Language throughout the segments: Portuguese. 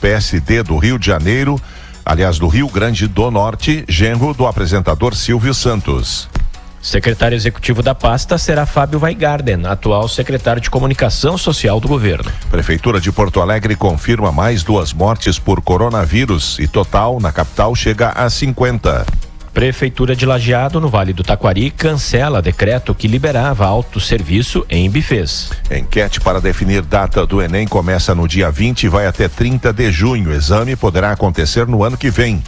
PSD do Rio de Janeiro, aliás, do Rio Grande do Norte, genro do apresentador Silvio Santos. Secretário executivo da pasta será Fábio Weingarten, atual secretário de Comunicação Social do governo. Prefeitura de Porto Alegre confirma mais 2 mortes por coronavírus e total na capital chega a 50. Prefeitura de Lajeado, no Vale do Taquari, cancela decreto que liberava autosserviço em bufês. Enquete para definir data do Enem começa no dia 20 e vai até 30 de junho. O exame poderá acontecer no ano que vem.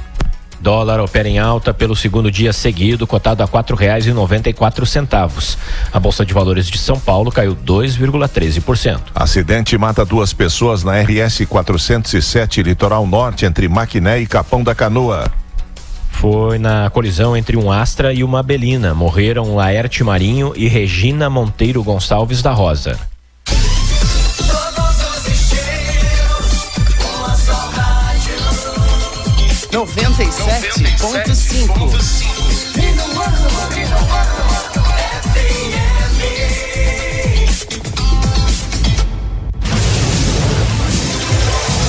Dólar opera em alta pelo segundo dia seguido, cotado a R$ 4,94. A Bolsa de Valores de São Paulo caiu 2,13%. Acidente mata 2 pessoas na RS 407, litoral norte, entre Maquiné e Capão da Canoa. Foi na colisão entre um Astra e uma Belina. Morreram Laerte Marinho e Regina Monteiro Gonçalves da Rosa. 97.5.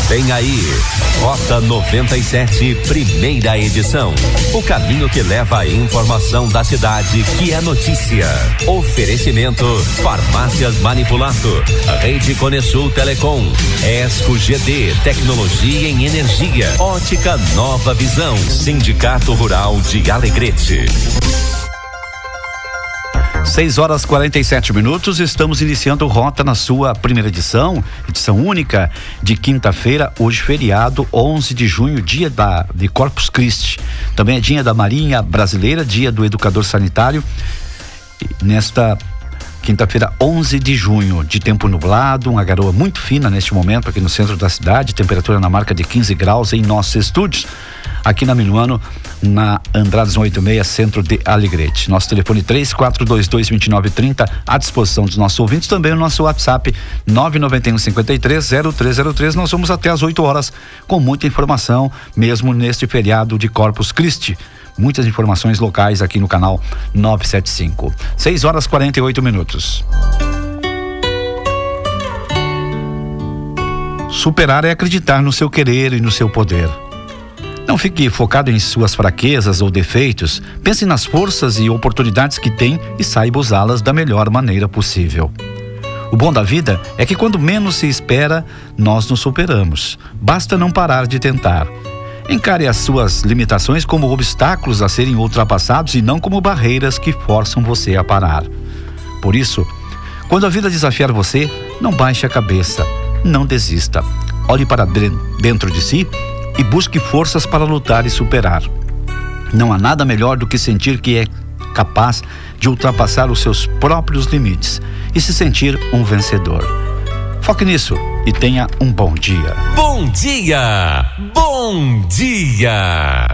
Vem aí, Rota 97, primeira edição. O caminho que leva a informação da cidade, que é notícia. Oferecimento, Farmácias Manipulato, Rede Conesul Telecom, Esco GD, Tecnologia em Energia, Ótica Nova Visão, Sindicato Rural de Alegrete. 6h47, estamos iniciando Rota na sua primeira edição única de quinta-feira, hoje feriado, 11 de junho, dia de Corpus Christi. Também é dia da Marinha Brasileira, dia do Educador Sanitário. Nesta quinta-feira, 11 de junho, de tempo nublado, uma garoa muito fina neste momento aqui no centro da cidade, temperatura na marca de 15 graus em nossos estúdios, aqui na Minuano, na Andradas 186, centro de Alegrete. Nosso telefone 3422-2930, à disposição dos nossos ouvintes, também o nosso WhatsApp 991-53-0303. Nós vamos até às 8 horas com muita informação, mesmo neste feriado de Corpus Christi. Muitas informações locais aqui no canal 975. 6h48. Superar é acreditar no seu querer e no seu poder. Não fique focado em suas fraquezas ou defeitos. Pense nas forças e oportunidades que tem e saiba usá-las da melhor maneira possível. O bom da vida é que quando menos se espera, nós nos superamos. Basta não parar de tentar. Encare as suas limitações como obstáculos a serem ultrapassados e não como barreiras que forçam você a parar. Por isso, quando a vida desafiar você, não baixe a cabeça, não desista. Olhe para dentro de si e busque forças para lutar e superar. Não há nada melhor do que sentir que é capaz de ultrapassar os seus próprios limites e se sentir um vencedor. Foque nisso e tenha um bom dia. Bom dia! Bom dia!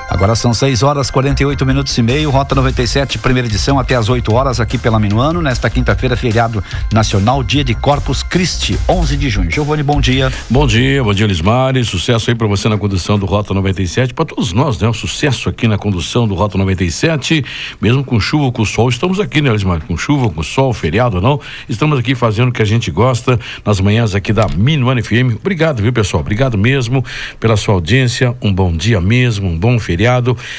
Agora são 6h48 Rota 97, primeira edição, até às 8 horas aqui pela Minuano, nesta quinta-feira, feriado nacional, dia de Corpus Christi, 11 de junho. Giovanni, bom dia. Bom dia, Lismari, sucesso aí pra você na condução do Rota 97, pra todos nós, né? Um sucesso aqui na condução do Rota 97, mesmo com chuva ou com sol, estamos aqui, né, Lismari? Com chuva ou com sol, feriado ou não, estamos aqui fazendo o que a gente gosta, nas manhãs aqui da Minuano FM. Obrigado, viu, pessoal? Obrigado mesmo pela sua audiência, um bom dia mesmo, um bom feriado.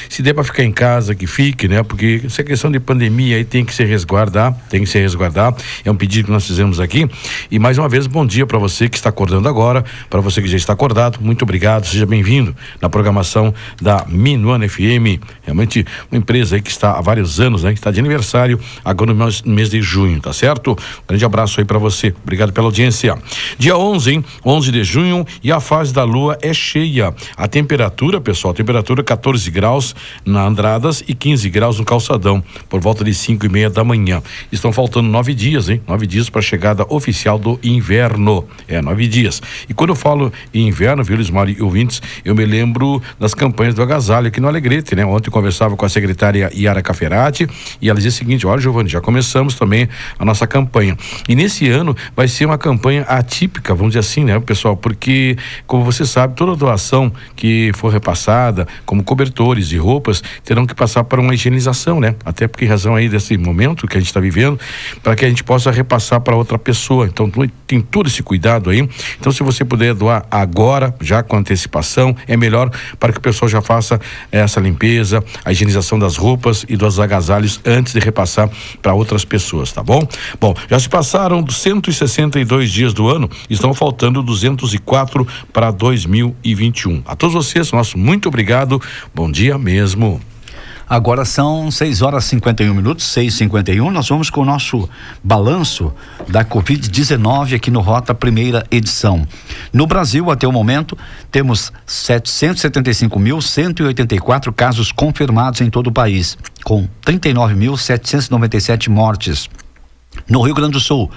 Se der para ficar em casa, que fique, né? Porque essa questão de pandemia aí tem que se resguardar, é um pedido que nós fizemos aqui. E mais uma vez, bom dia para você que está acordando agora, para você que já está acordado, muito obrigado, seja bem-vindo na programação da Minuano FM, realmente uma empresa aí que está há vários anos, né? Que está de aniversário agora no mês de junho, tá certo? Grande abraço aí para você, obrigado pela audiência. Dia 11, hein? 11 de junho e a fase da lua é cheia. A temperatura, pessoal, 14 graus na Andradas e 15 graus no Calçadão, por volta de 5:30 da manhã. Estão faltando 9 dias, hein? 9 dias para a chegada oficial do inverno. 9 dias. E quando eu falo em inverno, viu, Lismari e ouvintes, eu me lembro das campanhas do agasalho aqui no Alegrete, né? Ontem eu conversava com a secretária Yara Caferati e ela dizia o seguinte: olha, Giovanni, já começamos também a nossa campanha. E nesse ano vai ser uma campanha atípica, vamos dizer assim, né, pessoal? Porque, como você sabe, toda doação que for repassada, como cobertura cobertores e roupas terão que passar por uma higienização, né? Até porque em razão aí desse momento que a gente está vivendo, para que a gente possa repassar para outra pessoa. Então tem todo esse cuidado aí. Então se você puder doar agora, já com antecipação, é melhor para que o pessoal já faça essa limpeza, a higienização das roupas e dos agasalhos antes de repassar para outras pessoas, tá bom? Bom, já se passaram 162 dias do ano, estão faltando 204 para 2021. A todos vocês, nosso muito obrigado, bom dia mesmo. Agora são 6h51, 6h51, nós vamos com o nosso balanço da Covid-19 aqui no Rota Primeira Edição. No Brasil, até o momento, temos 775.184 casos confirmados em todo o país, com 39.797 mortes. No Rio Grande do Sul,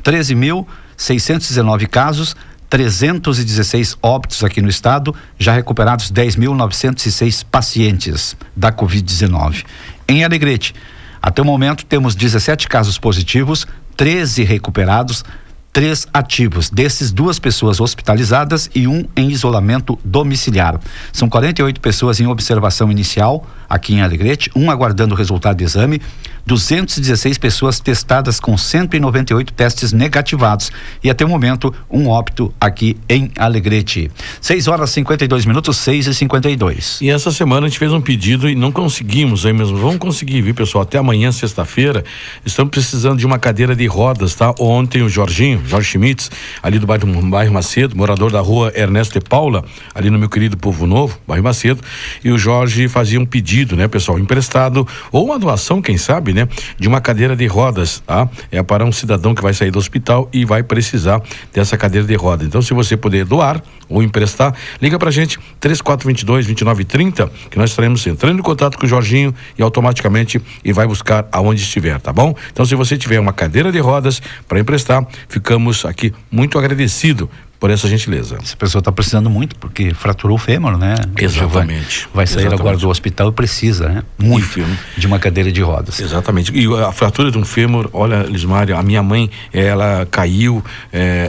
13.619 casos, 316 óbitos aqui no estado, já recuperados 10.906 pacientes da Covid-19. Em Alegrete, até o momento temos 17 casos positivos, 13 recuperados, 3 ativos, desses 2 pessoas hospitalizadas e 1 em isolamento domiciliar. São 48 pessoas em observação inicial aqui em Alegrete, 1 aguardando o resultado do exame, 216 pessoas testadas com 198 testes negativados e até o momento 1 óbito aqui em Alegrete. 6h52, 6h52. E essa semana a gente fez um pedido e não conseguimos aí mesmo. Vamos conseguir, viu, pessoal? Até amanhã, sexta-feira, estamos precisando de uma cadeira de rodas, tá? Ontem o Jorge Schmitz, ali do bairro Macedo, morador da rua Ernesto de Paula, ali no meu querido Povo Novo, bairro Macedo, e o Jorge fazia um pedido, né, pessoal, emprestado, ou uma doação, quem sabe, né, de uma cadeira de rodas, tá? É para um cidadão que vai sair do hospital e vai precisar dessa cadeira de rodas. Então, se você puder doar ou emprestar, liga pra gente, 3422-2930, que nós estaremos entrando em contato com o Jorginho e automaticamente ele vai buscar aonde estiver, tá bom? Então, se você tiver uma cadeira de rodas para emprestar, ficamos aqui muito agradecidos por essa gentileza. Essa pessoa está precisando muito, porque fraturou o fêmur, né? Exatamente. Vai sair agora do hospital e precisa, né? Muito de uma cadeira de rodas. Exatamente. E a fratura de um fêmur, olha, Lismário, a minha mãe, ela caiu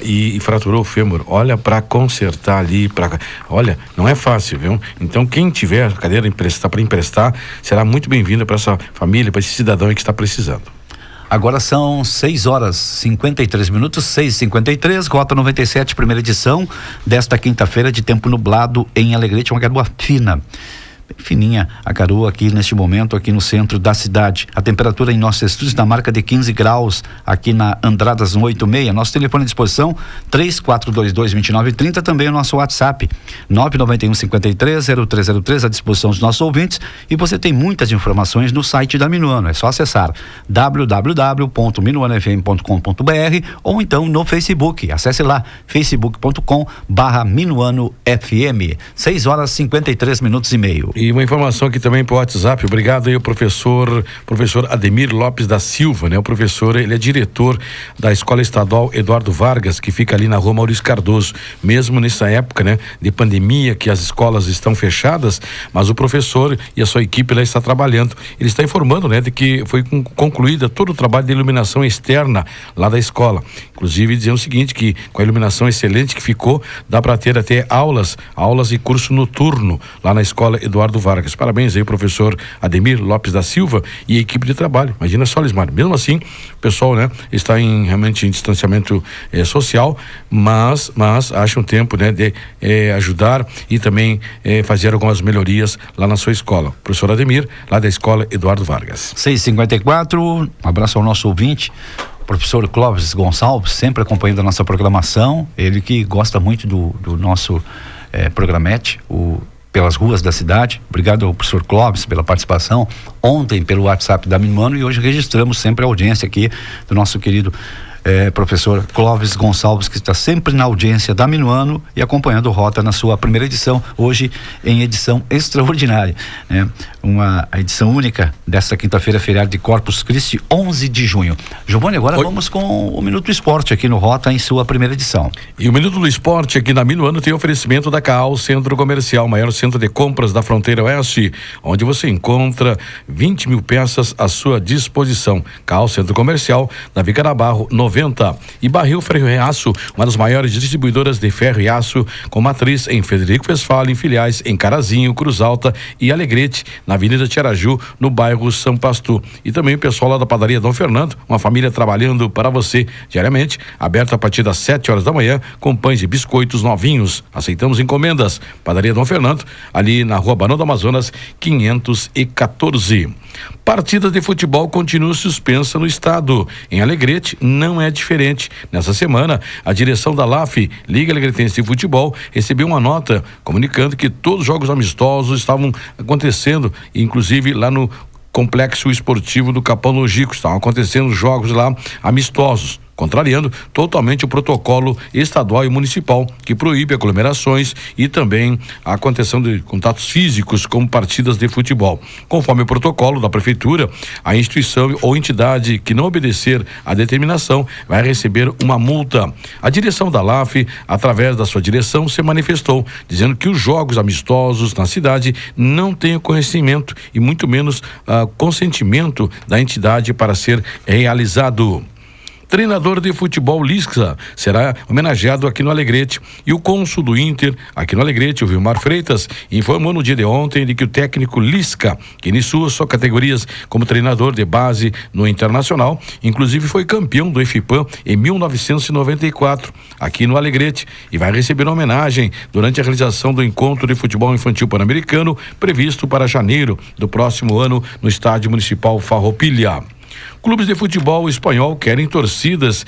e fraturou o fêmur. Olha, para consertar ali, olha, não é fácil, viu? Então, quem tiver cadeira para emprestar, será muito bem-vinda para essa família, para esse cidadão aí que está precisando. Agora são 6h53, 6h53, Rota 97, primeira edição desta quinta-feira de tempo nublado em Alegrete, uma garoa fina. Bem fininha a garoa aqui neste momento, aqui no centro da cidade. A temperatura em nossos estúdios na marca de 15 graus, aqui na Andradas 186. Nosso telefone à disposição, 3422-2930, também o nosso WhatsApp, 991-53-0303, à disposição dos nossos ouvintes. E você tem muitas informações no site da Minuano, é só acessar www.minuanofm.com.br ou então no Facebook, acesse lá, facebook.com/minuanofm. 6h53. E uma informação aqui também para o WhatsApp, obrigado aí ao professor Ademir Lopes da Silva, né? O professor, ele é diretor da Escola Estadual Eduardo Vargas, que fica ali na rua Maurício Cardoso, mesmo nessa época, né, de pandemia, que as escolas estão fechadas, mas o professor e a sua equipe lá está trabalhando. Ele está informando, né, de que foi concluída todo o trabalho de iluminação externa lá da escola, inclusive dizendo o seguinte, que com a iluminação excelente que ficou, dá para ter até aulas e curso noturno lá na Escola Eduardo Vargas. Parabéns aí, professor Ademir Lopes da Silva e a equipe de trabalho. Imagina só, Lismar, mesmo assim, o pessoal, né, está realmente em distanciamento social, mas acha um tempo, né, de ajudar e também fazer algumas melhorias lá na sua escola. Professor Ademir, lá da Escola Eduardo Vargas. 6h54, um abraço ao nosso ouvinte, professor Clóvis Gonçalves, sempre acompanhando a nossa programação, ele que gosta muito do nosso programete, pelas ruas da cidade. Obrigado ao professor Clóvis pela participação ontem pelo WhatsApp da Minuano, e hoje registramos sempre a audiência aqui do nosso querido professor Clóvis Gonçalves, que está sempre na audiência da Minuano e acompanhando o Rota na sua primeira edição, hoje em edição extraordinária, né? a edição única desta quinta-feira, feriado de Corpus Christi, 11 de junho. Giovanni, agora vamos com o Minuto do Esporte aqui no Rota, em sua primeira edição. E o Minuto do Esporte aqui na Minuano tem oferecimento da CAAL Centro Comercial, maior centro de compras da fronteira oeste, onde você encontra 20 mil peças à sua disposição. CAAL Centro Comercial, na Vicarabarro 90. E Barril Ferro e Aço, uma das maiores distribuidoras de ferro e aço, com matriz em Frederico Westphalen, filiais em Carazinho, Cruz Alta e Alegrete, na Avenida Tiaraju, no bairro São Pasto. E também o pessoal lá da Padaria Dom Fernando, uma família trabalhando para você diariamente, aberta a partir das 7 horas da manhã, com pães e biscoitos novinhos. Aceitamos encomendas. Padaria Dom Fernando, ali na Rua Barão do Amazonas, 514. Partida de futebol continua suspensa no estado. Em Alegrete não é diferente. Nessa semana, a direção da LAF, Liga Alegretense de Futebol, recebeu uma nota comunicando que todos os jogos amistosos estavam acontecendo, inclusive lá no Complexo Esportivo do Capão Logístico. Estavam acontecendo jogos lá amistosos, contrariando totalmente o protocolo estadual e municipal que proíbe aglomerações e também a contenção de contatos físicos como partidas de futebol. Conforme o protocolo da prefeitura, a instituição ou entidade que não obedecer à determinação vai receber uma multa. A direção da LAF, através da sua direção, se manifestou, dizendo que os jogos amistosos na cidade não têm o conhecimento e muito menos consentimento da entidade para ser realizado. Treinador de futebol Lisca será homenageado aqui no Alegrete. E o cônsul do Inter aqui no Alegrete, o Vilmar Freitas, informou no dia de ontem de que o técnico Lisca, que iniciou suas categorias como treinador de base no Internacional, inclusive foi campeão do FIPAM em 1994, aqui no Alegrete, e vai receber uma homenagem durante a realização do encontro de futebol infantil pan-americano, previsto para janeiro do próximo ano no Estádio Municipal Farroupilha. Clubes de futebol espanhol querem torcidas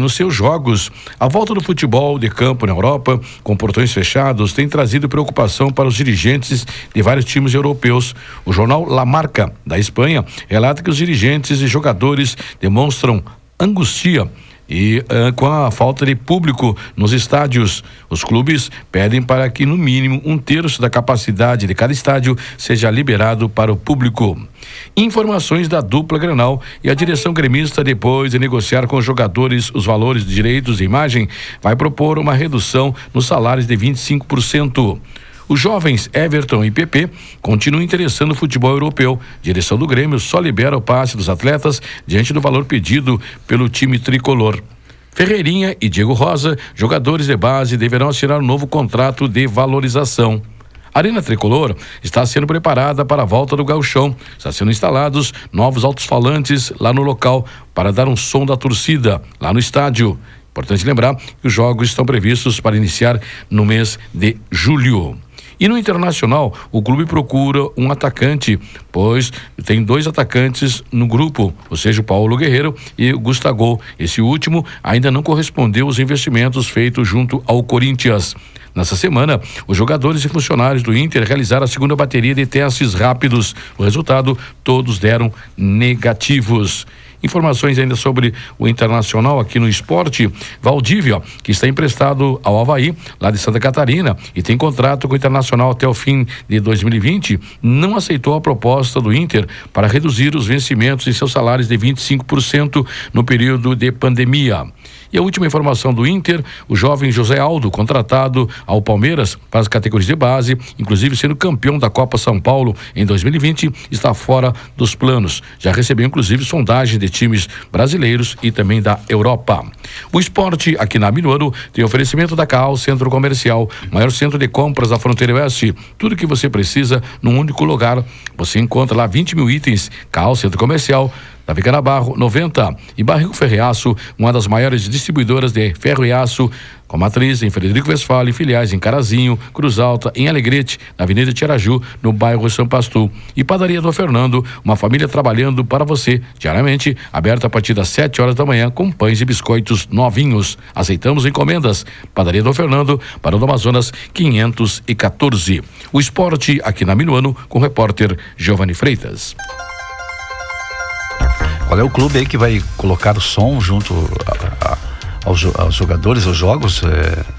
nos seus jogos. A volta do futebol de campo na Europa, com portões fechados, tem trazido preocupação para os dirigentes de vários times europeus. O jornal La Marca, da Espanha, relata que os dirigentes e jogadores demonstram angústia e com a falta de público nos estádios. Os clubes pedem para que no mínimo 1/3 da capacidade de cada estádio seja liberado para o público. Informações da dupla Grenal e a direção gremista, depois de negociar com os jogadores os valores de direitos de imagem, vai propor uma redução nos salários de 25%. Os jovens Everton e PP continuam interessando o futebol europeu. Direção do Grêmio só libera o passe dos atletas diante do valor pedido pelo time tricolor. Ferreirinha e Diego Rosa, jogadores de base, deverão assinar um novo contrato de valorização. A Arena Tricolor está sendo preparada para a volta do Gauchão. Está sendo instalados novos altos-falantes lá no local para dar um som da torcida lá no estádio. Importante lembrar que os jogos estão previstos para iniciar no mês de julho. E no Internacional, o clube procura um atacante, pois tem 2 atacantes no grupo, ou seja, o Paulo Guerreiro e o Gustavo. Esse último ainda não correspondeu aos investimentos feitos junto ao Corinthians. Nessa semana, os jogadores e funcionários do Inter realizaram a segunda bateria de testes rápidos. O resultado, todos deram negativos. Informações ainda sobre o Internacional aqui no esporte. Valdívia, que está emprestado ao Avaí, lá de Santa Catarina, e tem contrato com o Internacional até o fim de 2020, não aceitou a proposta do Inter para reduzir os vencimentos em seus salários de 25% no período de pandemia. E a última informação do Inter, o jovem José Aldo, contratado ao Palmeiras para as categorias de base, inclusive sendo campeão da Copa São Paulo em 2020, está fora dos planos. Já recebeu inclusive sondagem de times brasileiros e também da Europa. O esporte aqui na Minuano tem oferecimento da CAAL Centro Comercial, maior centro de compras da fronteira oeste. Tudo que você precisa num único lugar. Você encontra lá 20 mil itens. CAAL Centro Comercial, da Vicarabarro 90, e Barril Ferro e Aço, uma das maiores distribuidoras de ferro e aço, com matriz em Frederico Westphalen, filiais em Carazinho, Cruz Alta, em Alegrete, na Avenida Tiaraju, no bairro São Pasto. E Padaria Dom Fernando, uma família trabalhando para você, diariamente, aberta a partir das 7 horas da manhã, com pães e biscoitos novinhos. Aceitamos encomendas. Padaria Dom Fernando, Barão do Amazonas, 514. O esporte aqui na Minuano, com o repórter Giovanni Freitas. Qual é o clube aí que vai colocar o som junto aos jogadores, aos jogos,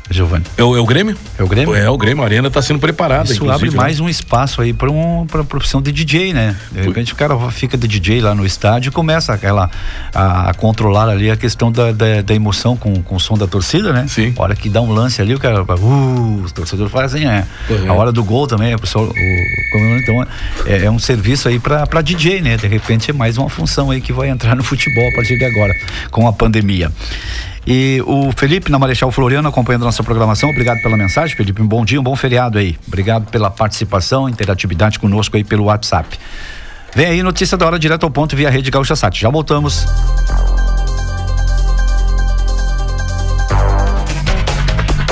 Giovanni? É o Grêmio? É o Grêmio? O Grêmio, a arena está sendo preparada. Isso abre mais um espaço aí para a profissão de DJ, né? De repente o cara fica de DJ lá no estádio e começa a controlar ali a questão da emoção com o som da torcida, né? Sim. A hora que dá um lance ali, o cara os torcedores fazem, a hora do gol também, então é um serviço aí para DJ, né? De repente é mais uma função aí que vai entrar no futebol a partir de agora, com a pandemia. E o Felipe, na Marechal Floriano, acompanhando a nossa programação. Obrigado pela mensagem, Felipe. Um bom dia, um bom feriado aí. Obrigado pela participação, interatividade conosco aí pelo WhatsApp. Vem aí, notícia da hora, direto ao ponto, via Rede Gaúcha Sat. Já voltamos.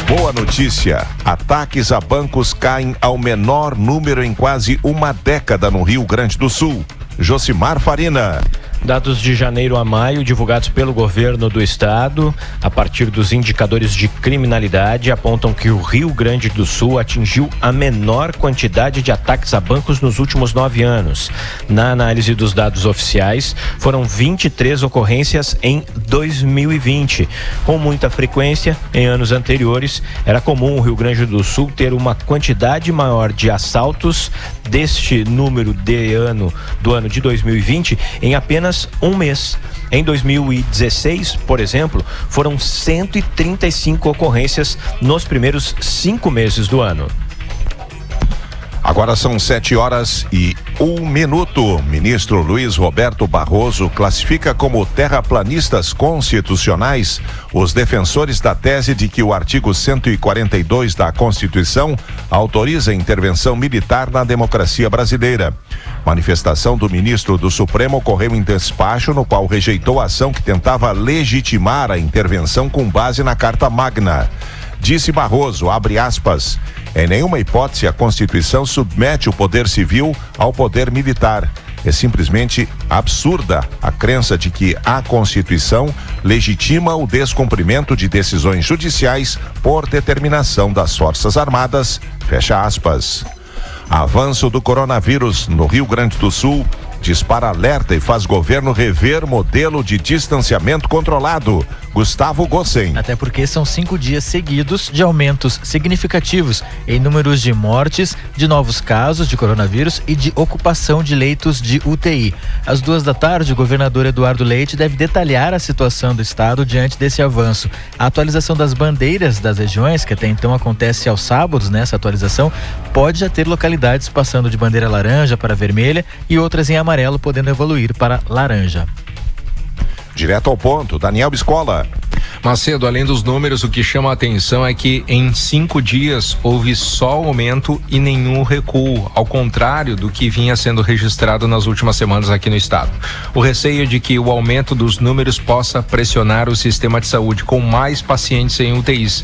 Boa notícia. Ataques a bancos caem ao menor número em quase uma década no Rio Grande do Sul. Josimar Farina. Dados de janeiro a maio divulgados pelo governo do estado, a partir dos indicadores de criminalidade, apontam que o Rio Grande do Sul atingiu a menor quantidade de ataques a bancos nos últimos 9 anos. Na análise dos dados oficiais, foram 23 ocorrências em 2020. Com muita frequência, em anos anteriores, era comum o Rio Grande do Sul ter uma quantidade maior de assaltos deste número do ano de 2020 em apenas um mês. Em 2016, por exemplo, foram 135 ocorrências nos primeiros 5 meses do ano. Agora são 7h01. Ministro Luiz Roberto Barroso classifica como terraplanistas constitucionais os defensores da tese de que o artigo 142 da Constituição autoriza a intervenção militar na democracia brasileira. Manifestação do ministro do Supremo ocorreu em despacho, no qual rejeitou a ação que tentava legitimar a intervenção com base na Carta Magna. Disse Barroso, abre aspas, em nenhuma hipótese a Constituição submete o poder civil ao poder militar. É simplesmente absurda a crença de que a Constituição legitima o descumprimento de decisões judiciais por determinação das Forças Armadas, fecha aspas. Avanço do coronavírus no Rio Grande do Sul dispara alerta e faz governo rever modelo de distanciamento controlado. Gustavo Gossen. Até porque são 5 dias seguidos de aumentos significativos em números de mortes, de novos casos de coronavírus e de ocupação de leitos de UTI. Às 14h, o governador Eduardo Leite deve detalhar a situação do estado diante desse avanço. A atualização das bandeiras das regiões, que até então acontece aos sábados, nessa atualização, pode já ter localidades passando de bandeira laranja para vermelha e outras em amarelo, podendo evoluir para laranja. Direto ao ponto, Daniel Biscola. Macedo, além dos números, o que chama a atenção é que em 5 dias houve só aumento e nenhum recuo, ao contrário do que vinha sendo registrado nas últimas semanas aqui no estado. O receio de que o aumento dos números possa pressionar o sistema de saúde com mais pacientes em UTIs.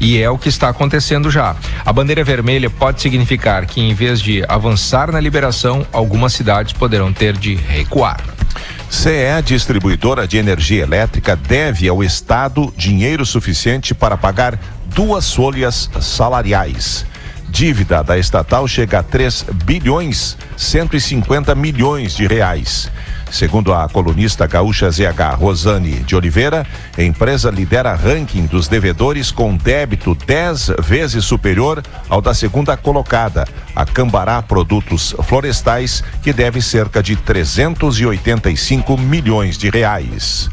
E é o que está acontecendo já. A bandeira vermelha pode significar que, em vez de avançar na liberação, algumas cidades poderão ter de recuar. CE Distribuidora de Energia Elétrica deve ao Estado dinheiro suficiente para pagar 2 folhas salariais. Dívida da estatal chega a 3,150 bilhões de reais. Segundo a colunista gaúcha ZH Rosane de Oliveira, a empresa lidera ranking dos devedores com débito 10 vezes superior ao da segunda colocada, a Cambará Produtos Florestais, que deve cerca de 385 milhões de reais.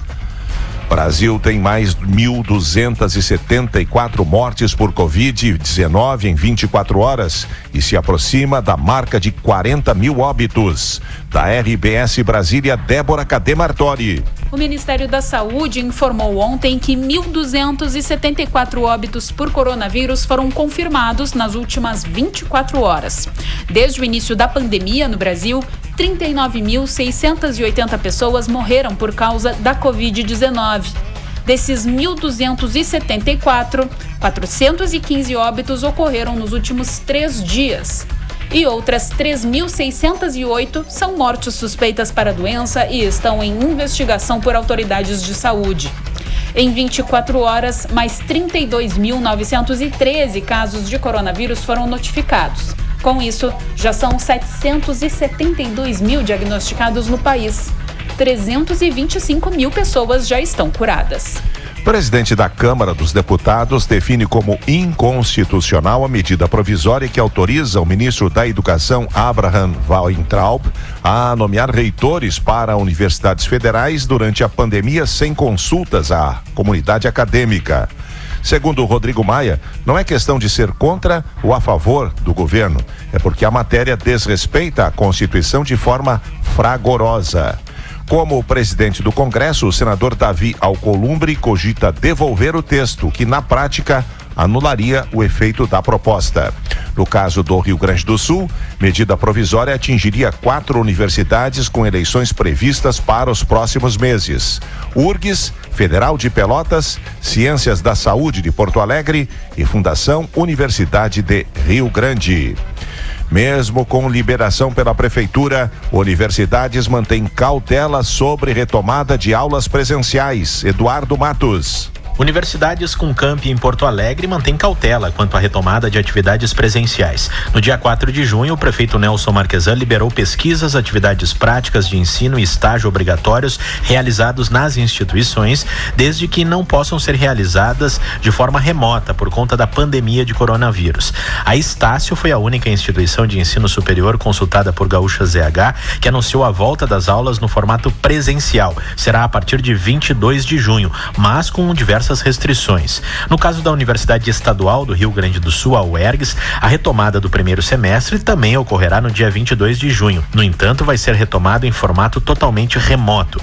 Brasil tem mais 1.274 mortes por Covid-19 em 24 horas e se aproxima da marca de 40 mil óbitos. Da RBS Brasília, Débora Cademartori. O Ministério da Saúde informou ontem que 1.274 óbitos por coronavírus foram confirmados nas últimas 24 horas. Desde o início da pandemia no Brasil, 39.680 pessoas morreram por causa da Covid-19. Desses 1.274, 415 óbitos ocorreram nos últimos 3 dias. E outras 3.608 são mortes suspeitas para a doença e estão em investigação por autoridades de saúde. Em 24 horas, mais 32.913 casos de coronavírus foram notificados. Com isso, já são 772 mil diagnosticados no país. 325 mil pessoas já estão curadas. Presidente da Câmara dos Deputados define como inconstitucional a medida provisória que autoriza o ministro da Educação, Abraham Weintraub, a nomear reitores para universidades federais durante a pandemia sem consultas à comunidade acadêmica. Segundo Rodrigo Maia, não é questão de ser contra ou a favor do governo, é porque a matéria desrespeita a Constituição de forma fragorosa. Como presidente do Congresso, o senador Davi Alcolumbre cogita devolver o texto, que na prática anularia o efeito da proposta. No caso do Rio Grande do Sul, medida provisória atingiria 4 universidades com eleições previstas para os próximos meses: URGS, Federal de Pelotas, Ciências da Saúde de Porto Alegre e Fundação Universidade de Rio Grande. Mesmo com liberação pela prefeitura, universidades mantêm cautela sobre retomada de aulas presenciais. Eduardo Matos. Universidades com campi em Porto Alegre mantêm cautela quanto à retomada de atividades presenciais. No dia 4 de junho, o prefeito Nelson Marquesan liberou pesquisas, atividades práticas de ensino e estágio obrigatórios realizados nas instituições, desde que não possam ser realizadas de forma remota por conta da pandemia de coronavírus. A Estácio foi a única instituição de ensino superior consultada por Gaúcha ZH que anunciou a volta das aulas no formato presencial. Será a partir de 22 de junho, mas com diversas restrições. No caso da Universidade Estadual do Rio Grande do Sul, a UERGS, a retomada do primeiro semestre também ocorrerá no dia 22 de junho. No entanto, vai ser retomado em formato totalmente remoto.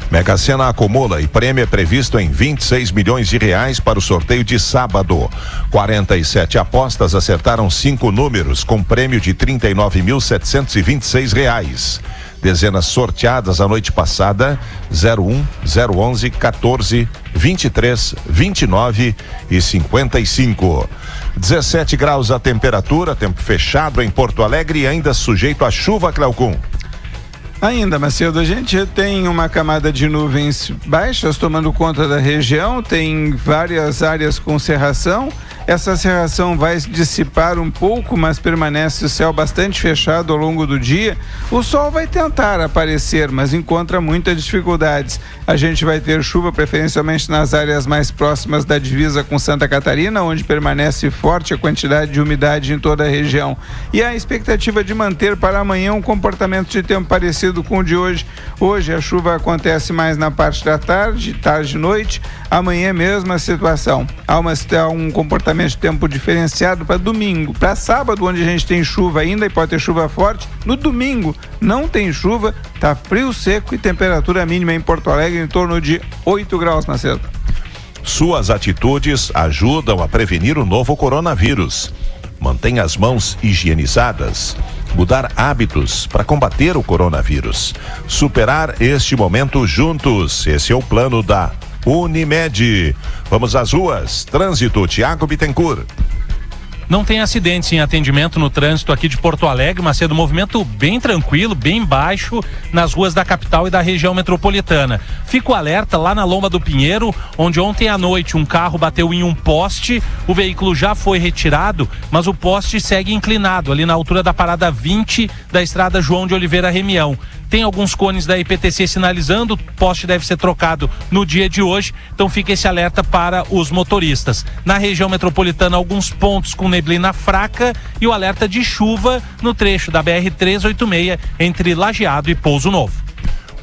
Mega Sena acumula e prêmio é previsto em 26 milhões de reais para o sorteio de sábado. 47 apostas acertaram 5 números, com prêmio de R$39.726. Dezenas sorteadas a noite passada: 01, 011, 14, 23, 29 e 55. 17 graus a temperatura, tempo fechado em Porto Alegre e ainda sujeito a chuva, Cleocum. Ainda, Macedo, a gente tem uma camada de nuvens baixas tomando conta da região, tem várias áreas com cerração. Essa cerração vai dissipar um pouco, mas permanece o céu bastante fechado ao longo do dia. O sol vai tentar aparecer, mas encontra muitas dificuldades. A gente vai ter chuva preferencialmente nas áreas mais próximas da divisa com Santa Catarina, onde permanece forte a quantidade de umidade em toda a região. E a expectativa de manter para amanhã um comportamento de tempo parecido com o de hoje. Hoje a chuva acontece mais na parte da tarde e noite. Amanhã mesmo a situação. Há um comportamento de tempo diferenciado para domingo. Para sábado, onde a gente tem chuva ainda e pode ter chuva forte, no domingo não tem chuva, tá frio, seco e temperatura mínima em Porto Alegre em torno de 8 graus, Macedo. Suas atitudes ajudam a prevenir o novo coronavírus. Mantenha as mãos higienizadas. Mudar hábitos para combater o coronavírus. Superar este momento juntos. Esse é o plano da Unimed. Vamos às ruas. Trânsito, Tiago Bittencourt. Não tem acidentes em atendimento no trânsito aqui de Porto Alegre, mas sendo movimento bem tranquilo, bem baixo nas ruas da capital e da região metropolitana. Fico alerta lá na Lomba do Pinheiro, onde ontem à noite um carro bateu em um poste, o veículo já foi retirado, mas o poste segue inclinado ali na altura da parada 20 da estrada João de Oliveira Remião. Tem alguns cones da IPTC sinalizando, o poste deve ser trocado no dia de hoje, então fica esse alerta para os motoristas. Na região metropolitana, alguns pontos com neblina fraca e o alerta de chuva no trecho da BR-386 entre Lajeado e Pouso Novo.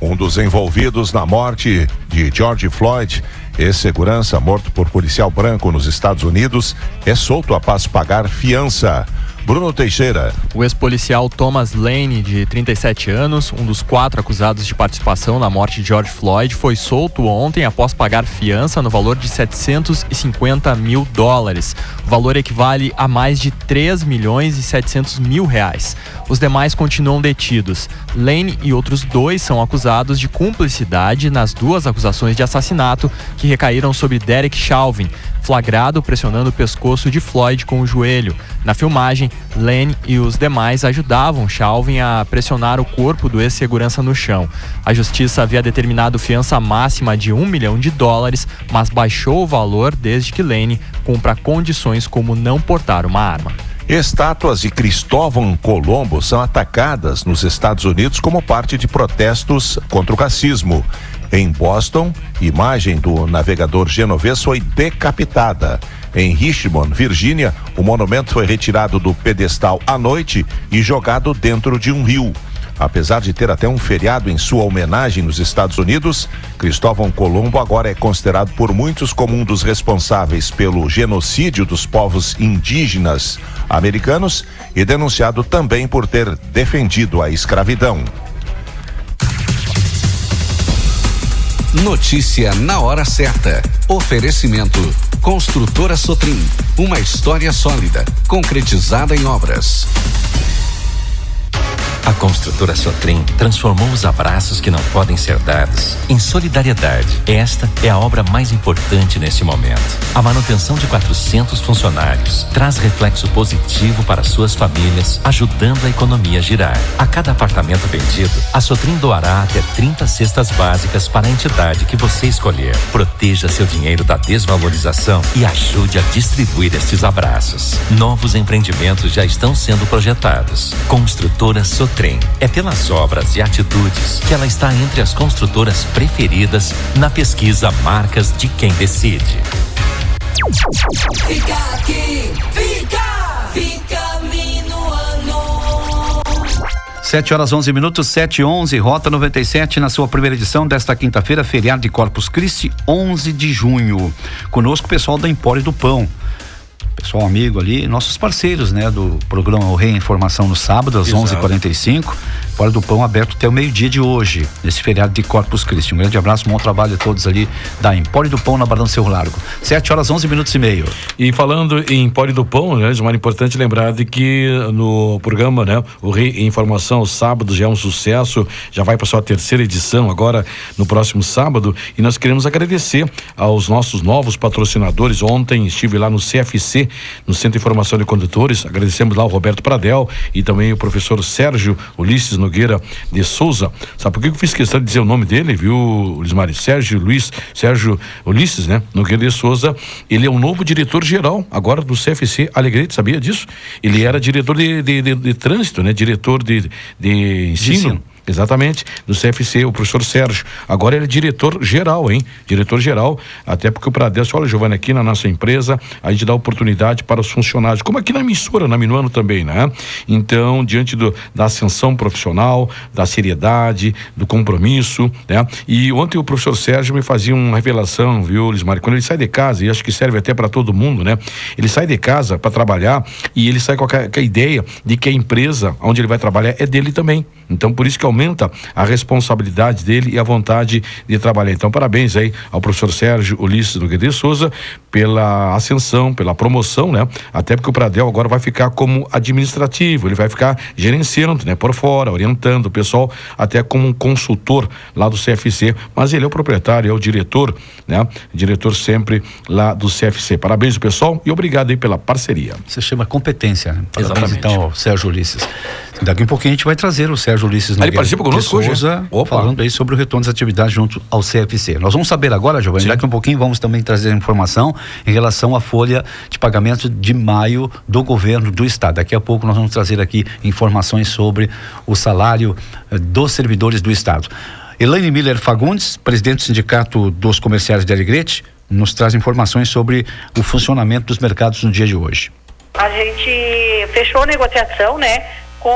Um dos envolvidos na morte de George Floyd, ex-segurança morto por policial branco nos Estados Unidos, é solto após pagar fiança. Bruno Teixeira. O ex-policial Thomas Lane, de 37 anos, um dos 4 acusados de participação na morte de George Floyd, foi solto ontem após pagar fiança no valor de $750 mil. O valor equivale a mais de 3 milhões e 700 mil reais. Os demais continuam detidos. Lane e outros 2 são acusados de cumplicidade nas 2 acusações de assassinato que recaíram sobre Derek Chauvin, flagrado pressionando o pescoço de Floyd com o joelho. Na filmagem, Lane e os demais ajudavam Chauvin a pressionar o corpo do ex-segurança no chão. A justiça havia determinado fiança máxima de $1 milhão, mas baixou o valor desde que Lane cumpra condições como não portar uma arma. Estátuas de Cristóvão Colombo são atacadas nos Estados Unidos como parte de protestos contra o racismo. Em Boston, imagem do navegador genovês foi decapitada. Em Richmond, Virgínia, o monumento foi retirado do pedestal à noite e jogado dentro de um rio. Apesar de ter até um feriado em sua homenagem nos Estados Unidos, Cristóvão Colombo agora é considerado por muitos como um dos responsáveis pelo genocídio dos povos indígenas americanos e denunciado também por ter defendido a escravidão. Notícia na hora certa. Oferecimento. Construtora Sotrim. Uma história sólida, concretizada em obras. A Construtora Sotrim transformou os abraços que não podem ser dados em solidariedade. Esta é a obra mais importante neste momento. A manutenção de 400 funcionários traz reflexo positivo para suas famílias, ajudando a economia a girar. A cada apartamento vendido, a Sotrim doará até 30 cestas básicas para a entidade que você escolher. Proteja seu dinheiro da desvalorização e ajude a distribuir estes abraços. Novos empreendimentos já estão sendo projetados. Construtora Sotrim. É pelas obras e atitudes que ela está entre as construtoras preferidas na pesquisa Marcas de Quem Decide. Fica aqui, fica minuano. 7h11, 7h11, Rota 97 na sua primeira edição desta quinta-feira, feriado de Corpus Christi, 11 de junho. Conosco o pessoal da Empório do Pão. Pessoal amigo ali, nossos parceiros, né, do programa O Reinformação no sábado às 11h45, Empório do Pão aberto até o meio-dia de hoje, nesse feriado de Corpus Christi. Um grande abraço, bom trabalho a todos ali da Empório do Pão na Barão do Cerro Largo. 7h11:30. E falando em Empório do Pão, né, é importante lembrar de que no programa, né, o Reinformação aos sábados já é um sucesso, já vai para sua terceira edição agora no próximo sábado, e nós queremos agradecer aos nossos novos patrocinadores. Ontem estive lá no CFC, no Centro de Formação de Condutores, agradecemos lá o Roberto Pradel e também o professor Sérgio Ulisses Nogueira de Souza. Sabe por que eu fiz questão de dizer o nome dele, viu, Lismar? Sérgio Ulisses, né, Nogueira de Souza. Ele é o novo diretor-geral agora do CFC Alegrete, sabia disso? Ele era diretor de trânsito, né, diretor de ensino. Exatamente, do CFC, o professor Sérgio. Agora ele é diretor-geral, hein? Diretor-geral, até porque o Pradel, olha, Giovanni, aqui na nossa empresa, a gente dá oportunidade para os funcionários, como aqui na emissora, na Minuano também, né? Então, diante da ascensão profissional, da seriedade, do compromisso, né? E ontem o professor Sérgio me fazia uma revelação, viu, Lismar? Quando ele sai de casa, e acho que serve até para todo mundo, né? Ele sai de casa para trabalhar e ele sai com a ideia de que a empresa onde ele vai trabalhar é dele também. Então, por isso que aumenta a responsabilidade dele e a vontade de trabalhar. Então, parabéns aí ao professor Sérgio Ulisses Nogueira de Souza pela ascensão, pela promoção, né? Até porque o Pradel agora vai ficar como administrativo, ele vai ficar gerenciando, né? Por fora, orientando o pessoal, até como um consultor lá do CFC, mas ele é o proprietário, é o diretor, né? Diretor sempre lá do CFC. Parabéns, pessoal, e obrigado aí pela parceria. Você chama competência, né? Parabéns, exatamente. Então, Sérgio Ulisses. Daqui um pouquinho a gente vai trazer o Sérgio Ulisses Nogueira. Ele participa conosco hoje, falando aí sobre o retorno das atividades junto ao CFC. Nós vamos saber agora, Giovanni, daqui um pouquinho vamos também trazer informação em relação à folha de pagamento de maio do governo do estado. Daqui a pouco nós vamos trazer aqui informações sobre o salário dos servidores do estado. Elaine Miller Fagundes, presidente do Sindicato dos Comerciários de Alegrete, nos traz informações sobre o funcionamento dos mercados no dia de hoje. A gente fechou a negociação, né, com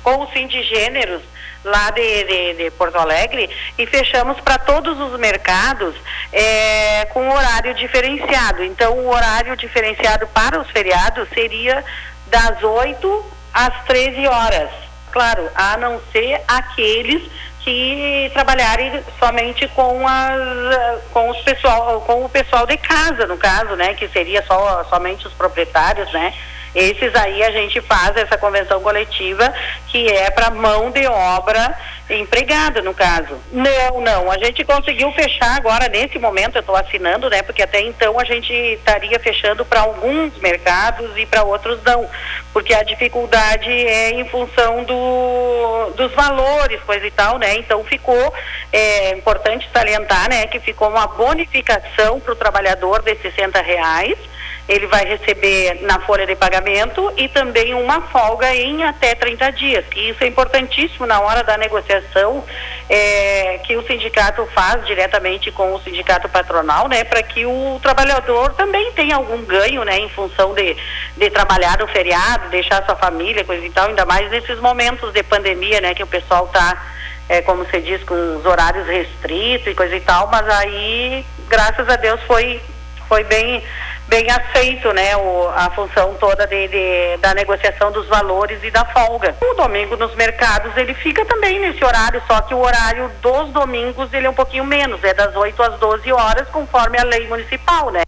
o Sindgêneros lá de Porto Alegre, e fechamos para todos os mercados com horário diferenciado. Então, o horário diferenciado para os feriados seria das 8 às 13 horas. Claro, a não ser aqueles que trabalharem somente com o pessoal de casa, no caso, né, que seria somente os proprietários, né? Esses aí a gente faz essa convenção coletiva que é para mão de obra empregada, no caso. Não, a gente conseguiu fechar agora, nesse momento eu estou assinando, né, porque até então a gente estaria fechando para alguns mercados e para outros não, porque a dificuldade é em função dos valores, coisa e tal, né, então ficou, importante salientar, né, que ficou uma bonificação para o trabalhador de R$60, ele vai receber na folha de pagamento e também uma folga em até 30 dias. E isso é importantíssimo na hora da negociação que o sindicato faz diretamente com o sindicato patronal, né, para que o trabalhador também tenha algum ganho, né, em função de trabalhar no feriado, deixar sua família, coisa e tal, ainda mais nesses momentos de pandemia, né, que o pessoal está, como se diz, com os horários restritos e coisa e tal, mas aí, graças a Deus, foi bem aceito, né, a função toda da negociação dos valores e da folga. O domingo nos mercados ele fica também nesse horário, só que o horário dos domingos ele é um pouquinho menos, é das 8 às 12 horas, conforme a lei municipal, né?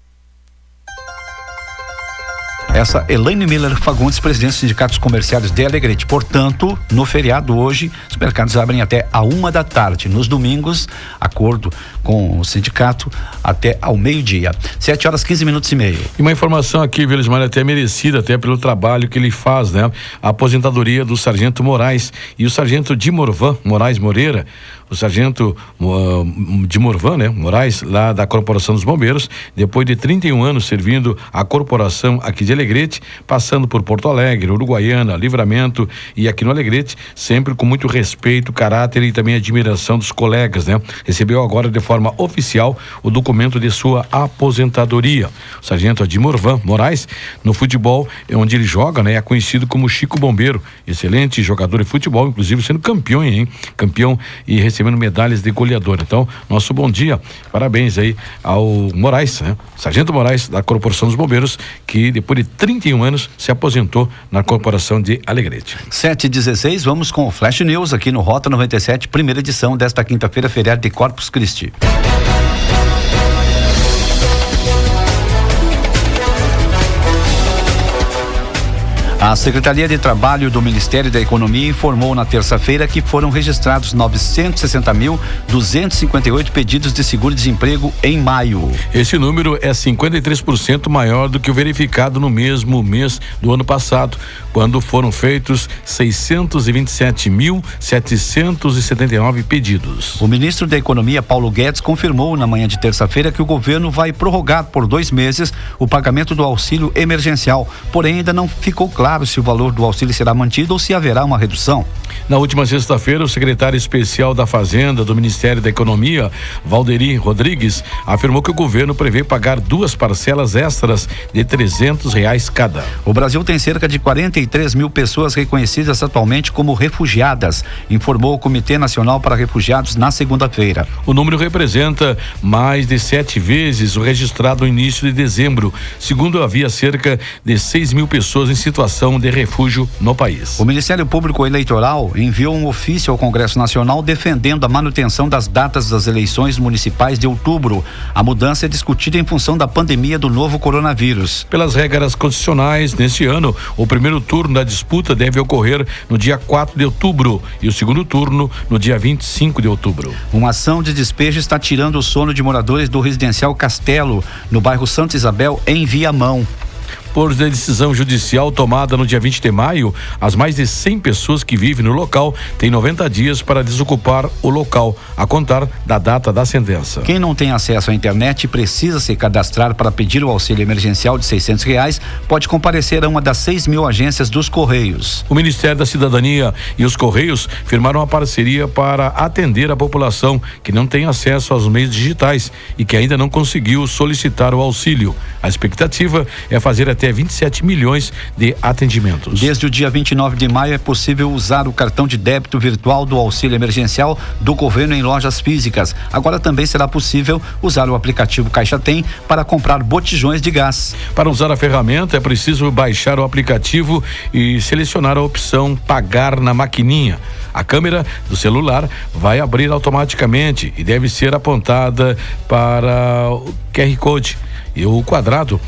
Essa Elaine Miller Fagundes, presidente dos sindicatos comerciais de Alegrete. Portanto, no feriado hoje, os mercados abrem até a 1h. Nos domingos, acordo com o sindicato, até ao meio-dia. 7h15:30. E uma informação aqui, Vilismar, até merecida, até pelo trabalho que ele faz, né? A aposentadoria do Sargento Moraes e o Sargento de Morvan, Moraes Moreira, o Sargento de Morvan, né? Moraes, lá da Corporação dos Bombeiros, depois de 31 anos servindo a corporação aqui de Alegrete, passando por Porto Alegre, Uruguaiana, Livramento e aqui no Alegrete, sempre com muito respeito, caráter e também admiração dos colegas, né? Recebeu agora de forma oficial o documento de sua aposentadoria. O Sargento de Morvan Moraes, no futebol onde ele joga, né? É conhecido como Chico Bombeiro, excelente jogador de futebol, inclusive sendo campeão, hein? Campeão e recebendo medalhas de goleador. Então, nosso bom dia, parabéns aí ao Moraes, né? Sargento Moraes, da Corporação dos Bombeiros, que depois de 31 anos se aposentou na Corporação de Alegrete. 7h16, vamos com o Flash News aqui no Rota 97, primeira edição desta quinta-feira, feriado de Corpus Christi. A Secretaria de Trabalho do Ministério da Economia informou na terça-feira que foram registrados 960.258 pedidos de seguro-desemprego em maio. Esse número é 53% maior do que o verificado no mesmo mês do ano passado, quando foram feitos 627.779 pedidos. O ministro da Economia, Paulo Guedes, confirmou na manhã de terça-feira que o governo vai prorrogar por 2 meses o pagamento do auxílio emergencial, porém ainda não ficou claro se o valor do auxílio será mantido ou se haverá uma redução. Na última sexta-feira, o secretário especial da Fazenda do Ministério da Economia, Valderi Rodrigues, afirmou que o governo prevê pagar 2 parcelas extras de R$300 cada. O Brasil tem cerca de 43 mil pessoas reconhecidas atualmente como refugiadas, informou o Comitê Nacional para Refugiados na segunda-feira. O número representa mais de 7 vezes o registrado no início de dezembro, segundo havia cerca de 6 mil pessoas em situação de refúgio no país. O Ministério Público Eleitoral enviou um ofício ao Congresso Nacional defendendo a manutenção das datas das eleições municipais de outubro. A mudança é discutida em função da pandemia do novo coronavírus. Pelas regras constitucionais, neste ano, o primeiro turno da disputa deve ocorrer no dia 4 de outubro e o segundo turno no dia 25 de outubro. Uma ação de despejo está tirando o sono de moradores do residencial Castelo, no bairro Santa Isabel, em Viamão. Por decisão judicial tomada no dia 20 de maio, as mais de 100 pessoas que vivem no local têm 90 dias para desocupar o local, a contar da data da sentença. Quem não tem acesso à internet e precisa se cadastrar para pedir o auxílio emergencial de R$600, pode comparecer a uma das 6 mil agências dos Correios. O Ministério da Cidadania e os Correios firmaram uma parceria para atender a população que não tem acesso aos meios digitais e que ainda não conseguiu solicitar o auxílio. A expectativa é fazer até 27 milhões de atendimentos. Desde o dia 29 de maio é possível usar o cartão de débito virtual do auxílio emergencial do governo em lojas físicas. Agora também será possível usar o aplicativo Caixa Tem para comprar botijões de gás. Para usar a ferramenta é preciso baixar o aplicativo e selecionar a opção Pagar na maquininha. A câmera do celular vai abrir automaticamente e deve ser apontada para o QR Code e o quadrado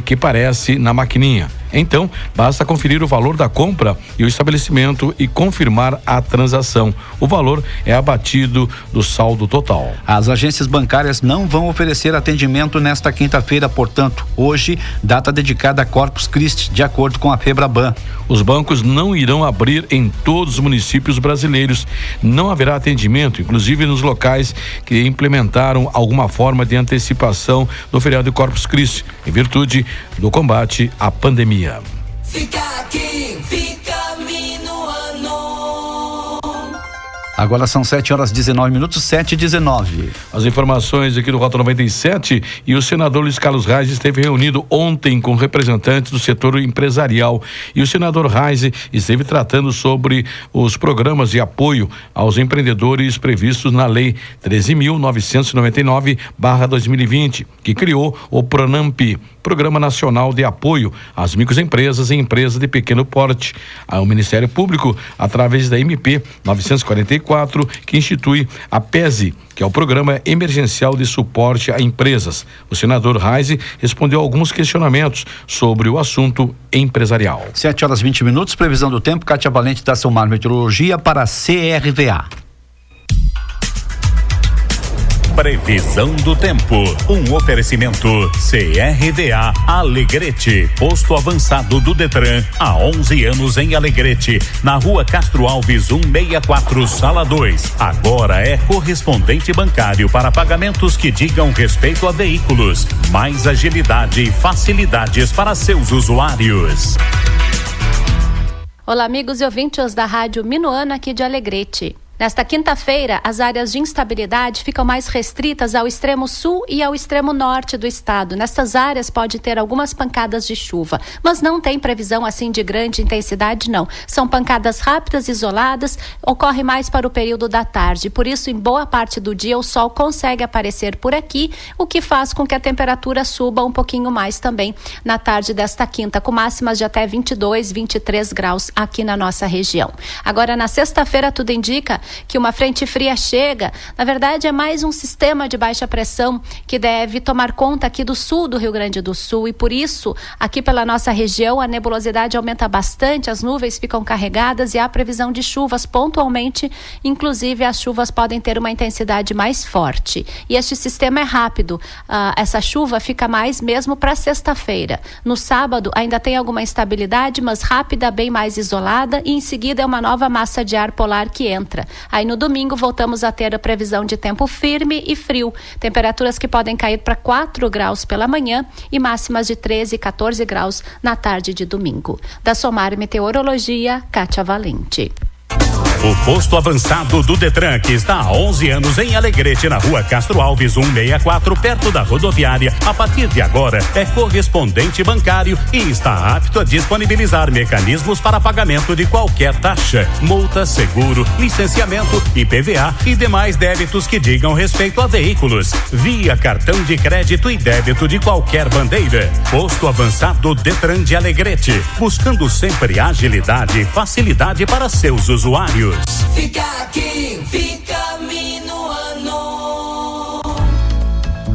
que aparece na maquininha. Então, basta conferir o valor da compra e o estabelecimento e confirmar a transação. O valor é abatido do saldo total. As agências bancárias não vão oferecer atendimento nesta quinta-feira, portanto, hoje, data dedicada a Corpus Christi, de acordo com a FEBRABAN. Os bancos não irão abrir em todos os municípios brasileiros. Não haverá atendimento, inclusive nos locais que implementaram alguma forma de antecipação do feriado de Corpus Christi, em virtude do combate à pandemia. Fica aqui, fica minuano. Agora são 7h19, 7h19. As informações aqui do Rota 97, e o senador Luiz Carlos Reis esteve reunido ontem com representantes do setor empresarial, e o senador Reis esteve tratando sobre os programas de apoio aos empreendedores previstos na Lei 13.999/2020, que criou o PRONAMP, Programa Nacional de Apoio às Microempresas e Empresas de Pequeno Porte. O Ministério Público, através da MP 944, que institui a PESE, que é o Programa Emergencial de Suporte a Empresas. O senador Reis respondeu a alguns questionamentos sobre o assunto empresarial. 7h20, previsão do tempo. Kátia Valente da Somar Meteorologia para a CRVA. Previsão do tempo, um oferecimento CRVA Alegrete, posto avançado do Detran, há 11 anos em Alegrete, na rua Castro Alves 164, sala 2. Agora é correspondente bancário para pagamentos que digam respeito a veículos, mais agilidade e facilidades para seus usuários. Olá, amigos e ouvintes da Rádio Minuano aqui de Alegrete. Nesta quinta-feira, as áreas de instabilidade ficam mais restritas ao extremo sul e ao extremo norte do estado. Nestas áreas pode ter algumas pancadas de chuva, mas não tem previsão assim de grande intensidade, não. São pancadas rápidas, isoladas, ocorre mais para o período da tarde. Por isso, em boa parte do dia, o sol consegue aparecer por aqui, o que faz com que a temperatura suba um pouquinho mais também na tarde desta quinta, com máximas de até 22, 23 graus aqui na nossa região. Agora, na sexta-feira, tudo indica que uma frente fria chega. Na verdade, é mais um sistema de baixa pressão que deve tomar conta aqui do sul do Rio Grande do Sul, e por isso, aqui pela nossa região, a nebulosidade aumenta bastante, as nuvens ficam carregadas e há previsão de chuvas pontualmente, inclusive as chuvas podem ter uma intensidade mais forte. E este sistema é rápido, essa chuva fica mais mesmo para sexta-feira. No sábado ainda tem alguma instabilidade, mas rápida, bem mais isolada, e em seguida é uma nova massa de ar polar que entra. Aí no domingo voltamos a ter a previsão de tempo firme e frio, temperaturas que podem cair para 4 graus pela manhã e máximas de 13 e 14 graus na tarde de domingo. Da Somar Meteorologia, Kátia Valente. O posto avançado do Detran, que está há 11 anos em Alegrete, na rua Castro Alves 164, perto da rodoviária, a partir de agora é correspondente bancário e está apto a disponibilizar mecanismos para pagamento de qualquer taxa, multa, seguro, licenciamento, IPVA e demais débitos que digam respeito a veículos, via cartão de crédito e débito de qualquer bandeira. Posto avançado Detran de Alegrete, buscando sempre agilidade e facilidade para seus usuários. Fica aqui, fica minuano.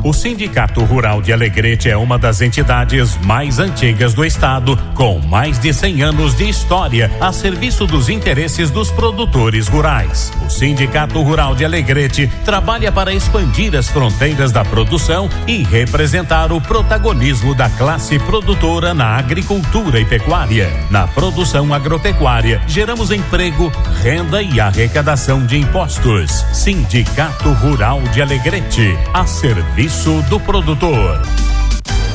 O Sindicato Rural de Alegrete é uma das entidades mais antigas do estado, com mais de 100 anos de história a serviço dos interesses dos produtores rurais. O Sindicato Rural de Alegrete trabalha para expandir as fronteiras da produção e representar o protagonismo da classe produtora na agricultura e pecuária. Na produção agropecuária, geramos emprego, renda e arrecadação de impostos. Sindicato Rural de Alegrete, a serviço do produtor.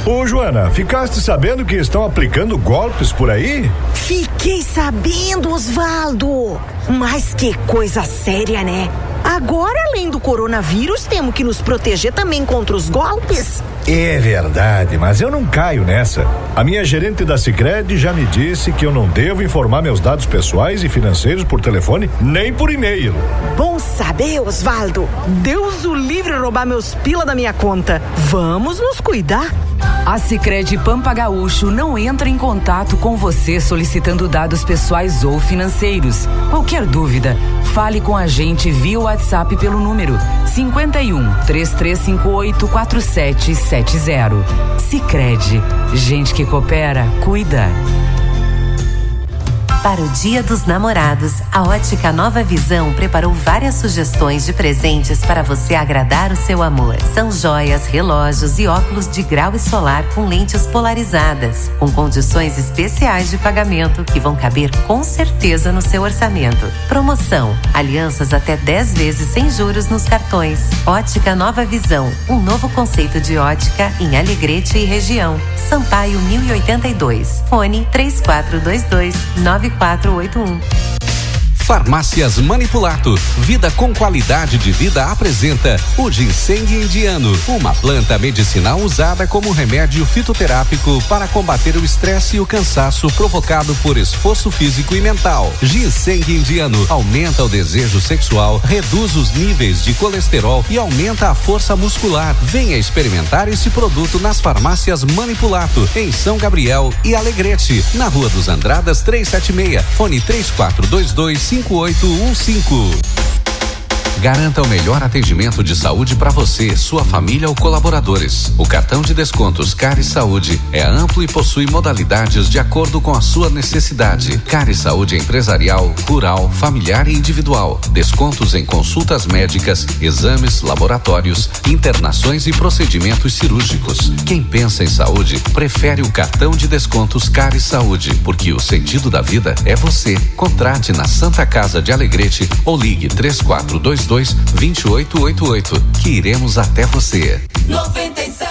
Ô Joana, ficaste sabendo que estão aplicando golpes por aí? Fiquei sabendo, Osvaldo. Mas que coisa séria, né? Agora, além do coronavírus, temos que nos proteger também contra os golpes. É verdade, mas eu não caio nessa. A minha gerente da Sicredi já me disse que eu não devo informar meus dados pessoais e financeiros por telefone, nem por e-mail. Bom saber, Osvaldo. Deus o livre roubar meus pila da minha conta. Vamos nos cuidar. A Sicredi Pampa Gaúcho não entra em contato com você solicitando dados pessoais ou financeiros. Qualquer dúvida, fale com a gente via WhatsApp pelo número 51-3358-4770. Sicredi, gente que coopera, cuida. Para o Dia dos Namorados, a Ótica Nova Visão preparou várias sugestões de presentes para você agradar o seu amor. São joias, relógios e óculos de grau e solar com lentes polarizadas, com condições especiais de pagamento que vão caber com certeza no seu orçamento. Promoção: alianças até 10 vezes sem juros nos cartões. Ótica Nova Visão, um novo conceito de ótica em Alegrete e região. Sampaio 1082. Fone 3422-9481. Farmácias Manipulato, vida com qualidade de vida, apresenta o ginseng indiano, uma planta medicinal usada como remédio fitoterápico para combater o estresse e o cansaço provocado por esforço físico e mental. Ginseng indiano aumenta o desejo sexual, reduz os níveis de colesterol e aumenta a força muscular. Venha experimentar esse produto nas farmácias Manipulato, em São Gabriel e Alegrete, na Rua dos Andradas 376, fone 3422-5815. Garanta o melhor atendimento de saúde para você, sua família ou colaboradores. O cartão de descontos Cari Saúde é amplo e possui modalidades de acordo com a sua necessidade. Cari Saúde empresarial, rural, familiar e individual. Descontos em consultas médicas, exames, laboratórios, internações e procedimentos cirúrgicos. Quem pensa em saúde, prefere o cartão de descontos Cari Saúde, porque o sentido da vida é você. Contrate na Santa Casa de Alegrete ou ligue 3422-2888, que iremos até você. 97,5.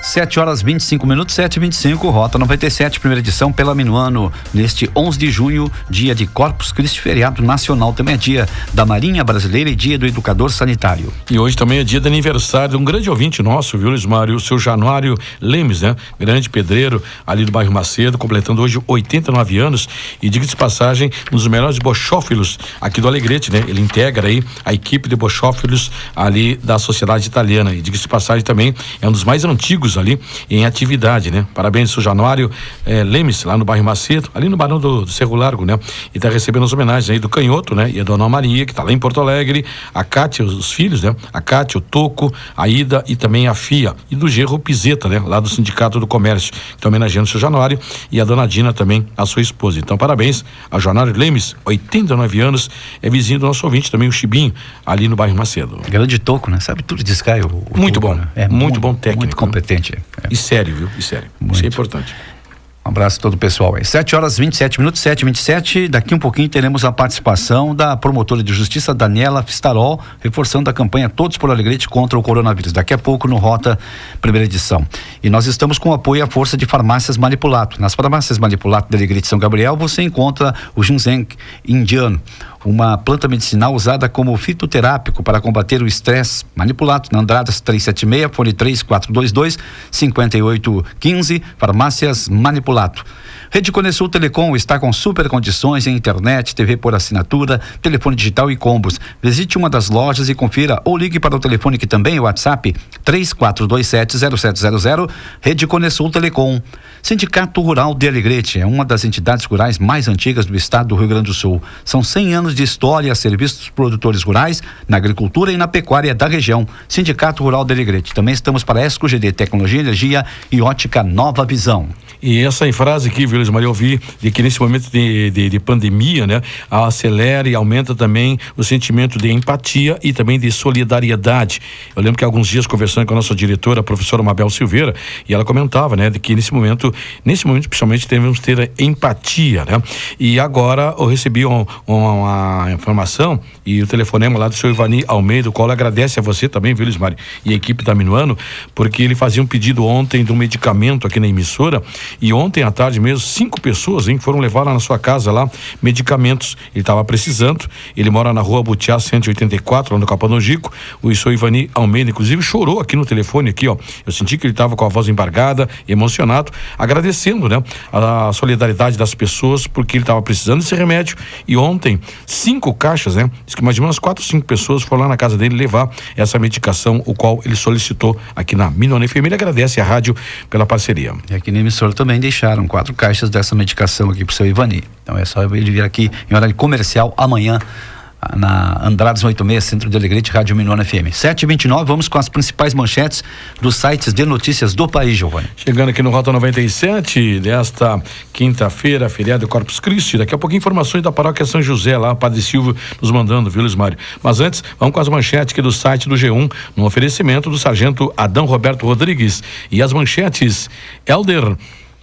7h25, 7h25, Rota 97, primeira edição pela Minuano, neste 11 de junho, dia de Corpus Christi, feriado nacional, também é dia da Marinha Brasileira e dia do Educador Sanitário. E hoje também é dia de aniversário de um grande ouvinte nosso, viu, Luiz Mário? O seu Januário Lemes, né? Grande pedreiro ali do bairro Macedo, completando hoje 89 anos e, diga-se de passagem, um dos melhores bochófilos aqui do Alegrete, né? Ele integra aí a equipe de bochófilos ali da Sociedade Italiana e, diga-se de passagem, também é um dos mais antigos ali em atividade, né? Parabéns, seu Januário Lemes, lá no bairro Macedo, ali no Barão do Cerro Largo, né? E tá recebendo as homenagens aí do Canhoto, né? E a Dona Maria, que tá lá em Porto Alegre, a Cátia, os filhos, né? A Cátia, o Toco, a Ida e também a Fia, e do Gerro Pizeta, né? Lá do Sindicato do Comércio, que tá homenageando o seu Januário, e a Dona Dina também, a sua esposa. Então, parabéns a Januário Lemes, 89 anos, é vizinho do nosso ouvinte também, o Chibinho, ali no bairro Macedo. Grande Toco, né? Sabe tudo de Sky, muito Toco, bom, né? É muito bom técnico. Muito competente. E sério, viu? E sério. Muito. Isso é importante. Um abraço a todo o pessoal aí. 7h27, 7h27. Daqui um pouquinho teremos a participação da promotora de justiça Daniela Fistarol, reforçando a campanha Todos por Alegrete contra o coronavírus. Daqui a pouco no Rota, primeira edição. E nós estamos com o apoio à força de farmácias Manipulato. Nas farmácias Manipulato de Alegrete São Gabriel, você encontra o ginseng indiano, uma planta medicinal usada como fitoterápico para combater o estresse. Manipulato na Andradas 376, fone 3422-5815, farmácias Manipulato. Rede Conesul Telecom está com super condições em internet, TV por assinatura, telefone digital e combos. Visite uma das lojas e confira ou ligue para o telefone que também é o WhatsApp 3427-0700. Rede Conesul Telecom. Sindicato Rural de Alegrete é uma das entidades rurais mais antigas do estado do Rio Grande do Sul. São 100 anos de história a serviço dos produtores rurais, na agricultura e na pecuária da região. Sindicato Rural de Alegrete. Também estamos para ESCO GD, Tecnologia, Energia e Ótica Nova Visão. E essa frase aqui, viu, Luiz Maria, eu ouvi de que nesse momento de pandemia, né, acelera e aumenta também o sentimento de empatia e também de solidariedade. Eu lembro que há alguns dias conversando com a nossa diretora, a professora Mabel Silveira, e ela comentava, né, de que nesse momento principalmente devemos ter empatia, né? E agora eu recebi uma informação e o telefonema lá do seu Ivani Almeida, o qual agradece a você também, viu, Luiz Mário, e a equipe da Minuano, porque ele fazia um pedido ontem de um medicamento aqui na emissora, e ontem à tarde mesmo 5 pessoas, foram levar lá na sua casa lá medicamentos. Ele estava precisando, ele mora na rua Butiá 184, lá no Capanojico. O seu Ivani Almeida, inclusive, chorou aqui no telefone aqui, ó. Eu senti que ele estava com a voz embargada, emocionado, agradecendo, né, a solidariedade das pessoas, porque ele estava precisando desse remédio. E ontem 5 caixas, né, diz que mais ou menos 4 ou 5 pessoas foram lá na casa dele levar essa medicação, o qual ele solicitou aqui na Minuano FM. Ele agradece a rádio pela parceria. E aqui na emissora também deixaram 4 caixas dessa medicação aqui pro seu Ivani. Então é só ele vir aqui em horário comercial amanhã na Andrades 86, Centro de Alegrete, Rádio Minuano FM. 7h29, vamos com as principais manchetes dos sites de notícias do país, Giovanni. Chegando aqui no Rota 97, desta quinta-feira, feriado de Corpus Christi. Daqui a pouco informações da paróquia São José, lá, Padre Silvio nos mandando, viu, Luiz Mário? Mas antes, vamos com as manchetes aqui do site do G1, no oferecimento do sargento Adão Roberto Rodrigues. E as manchetes, Helder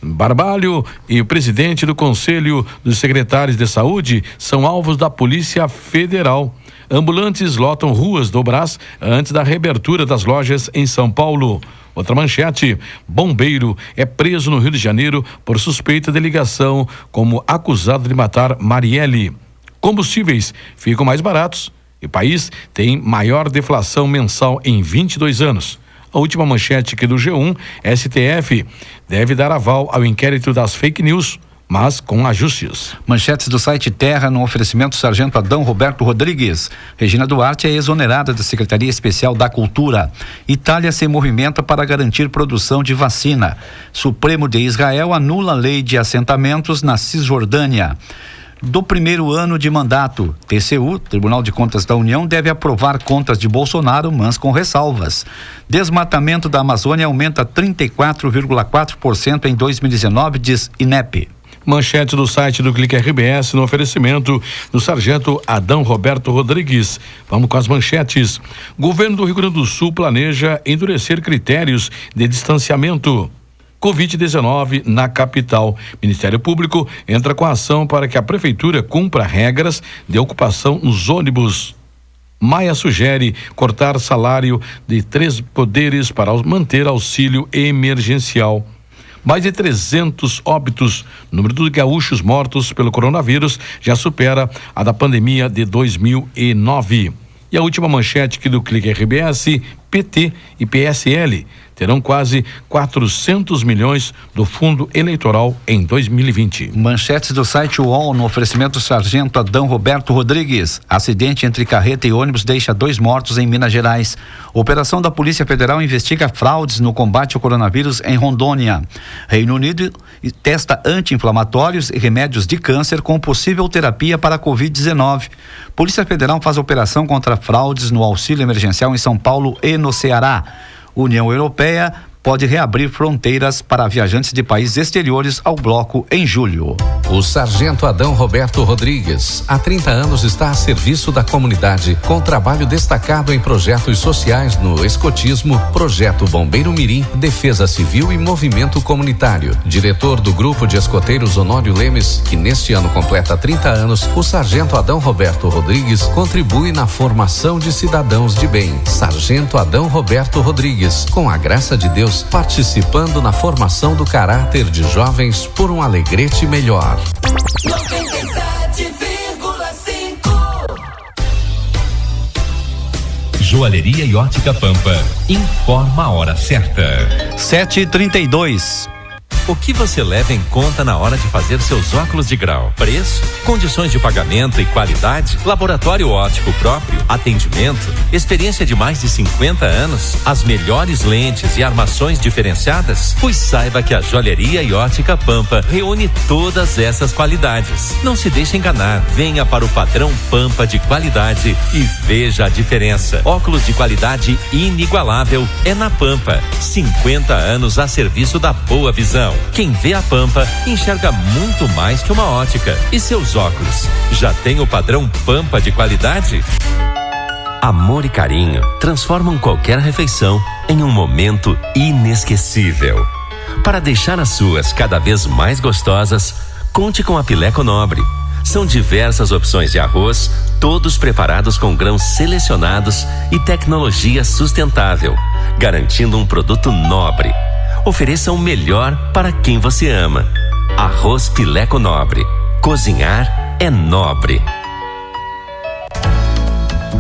Barbalho e o presidente do Conselho dos Secretários de Saúde são alvos da Polícia Federal. Ambulantes lotam ruas do Brás antes da reabertura das lojas em São Paulo. Outra manchete, bombeiro é preso no Rio de Janeiro por suspeita de ligação como acusado de matar Marielle. Combustíveis ficam mais baratos e o país tem maior deflação mensal em 22 anos. A última manchete aqui do G1, STF deve dar aval ao inquérito das fake news, mas com ajustes. Manchetes do site Terra no oferecimento do sargento Adão Roberto Rodrigues. Regina Duarte é exonerada da Secretaria Especial da Cultura. Itália se movimenta para garantir produção de vacina. Supremo de Israel anula a lei de assentamentos na Cisjordânia. Do primeiro ano de mandato, TCU, Tribunal de Contas da União, deve aprovar contas de Bolsonaro, mas com ressalvas. Desmatamento da Amazônia aumenta 34,4% em 2019, diz INEP. Manchete do site do Clique RBS no oferecimento do sargento Adão Roberto Rodrigues. Vamos com as manchetes. Governo do Rio Grande do Sul planeja endurecer critérios de distanciamento. Covid-19 na capital. Ministério Público entra com a ação para que a Prefeitura cumpra regras de ocupação nos ônibus. Maia sugere cortar salário de 3 poderes para manter auxílio emergencial. Mais de 300 óbitos. O número de gaúchos mortos pelo coronavírus já supera a da pandemia de 2009. E a última manchete aqui do Clique RBS, PT e PSL terão quase 400 milhões do fundo eleitoral em 2020. Manchetes do site UOL no oferecimento do sargento Adão Roberto Rodrigues. Acidente entre carreta e ônibus deixa 2 mortos em Minas Gerais. Operação da Polícia Federal investiga fraudes no combate ao coronavírus em Rondônia. Reino Unido testa anti-inflamatórios e remédios de câncer com possível terapia para a Covid-19. Polícia Federal faz operação contra fraudes no auxílio emergencial em São Paulo e no Ceará. União Europeia pode reabrir fronteiras para viajantes de países exteriores ao bloco em julho. O sargento Adão Roberto Rodrigues, há 30 anos está a serviço da comunidade, com trabalho destacado em projetos sociais no escotismo, Projeto Bombeiro Mirim, Defesa Civil e Movimento Comunitário. Diretor do Grupo de Escoteiros Honório Lemes, que neste ano completa 30 anos, o sargento Adão Roberto Rodrigues contribui na formação de cidadãos de bem. Sargento Adão Roberto Rodrigues, com a graça de Deus, participando na formação do caráter de jovens por um Alegrete melhor. 97,5 Joalheria e Ótica Pampa informa a hora certa. 7h32. O que você leva em conta na hora de fazer seus óculos de grau? Preço, condições de pagamento e qualidade, laboratório óptico próprio, atendimento, experiência de mais de 50 anos, as melhores lentes e armações diferenciadas? Pois saiba que a Joalheria e Ótica Pampa reúne todas essas qualidades. Não se deixe enganar, venha para o padrão Pampa de qualidade e veja a diferença. Óculos de qualidade inigualável é na Pampa. 50 anos a serviço da boa visão. Quem vê a Pampa enxerga muito mais que uma ótica. E seus óculos já tem o padrão Pampa de qualidade? Amor e carinho transformam qualquer refeição em um momento inesquecível. Para deixar as suas cada vez mais gostosas, conte com a Pileco Nobre. São diversas opções de arroz, todos preparados com grãos selecionados e tecnologia sustentável, garantindo um produto nobre. Ofereça o melhor para quem você ama. Arroz Pileco Nobre. Cozinhar é nobre.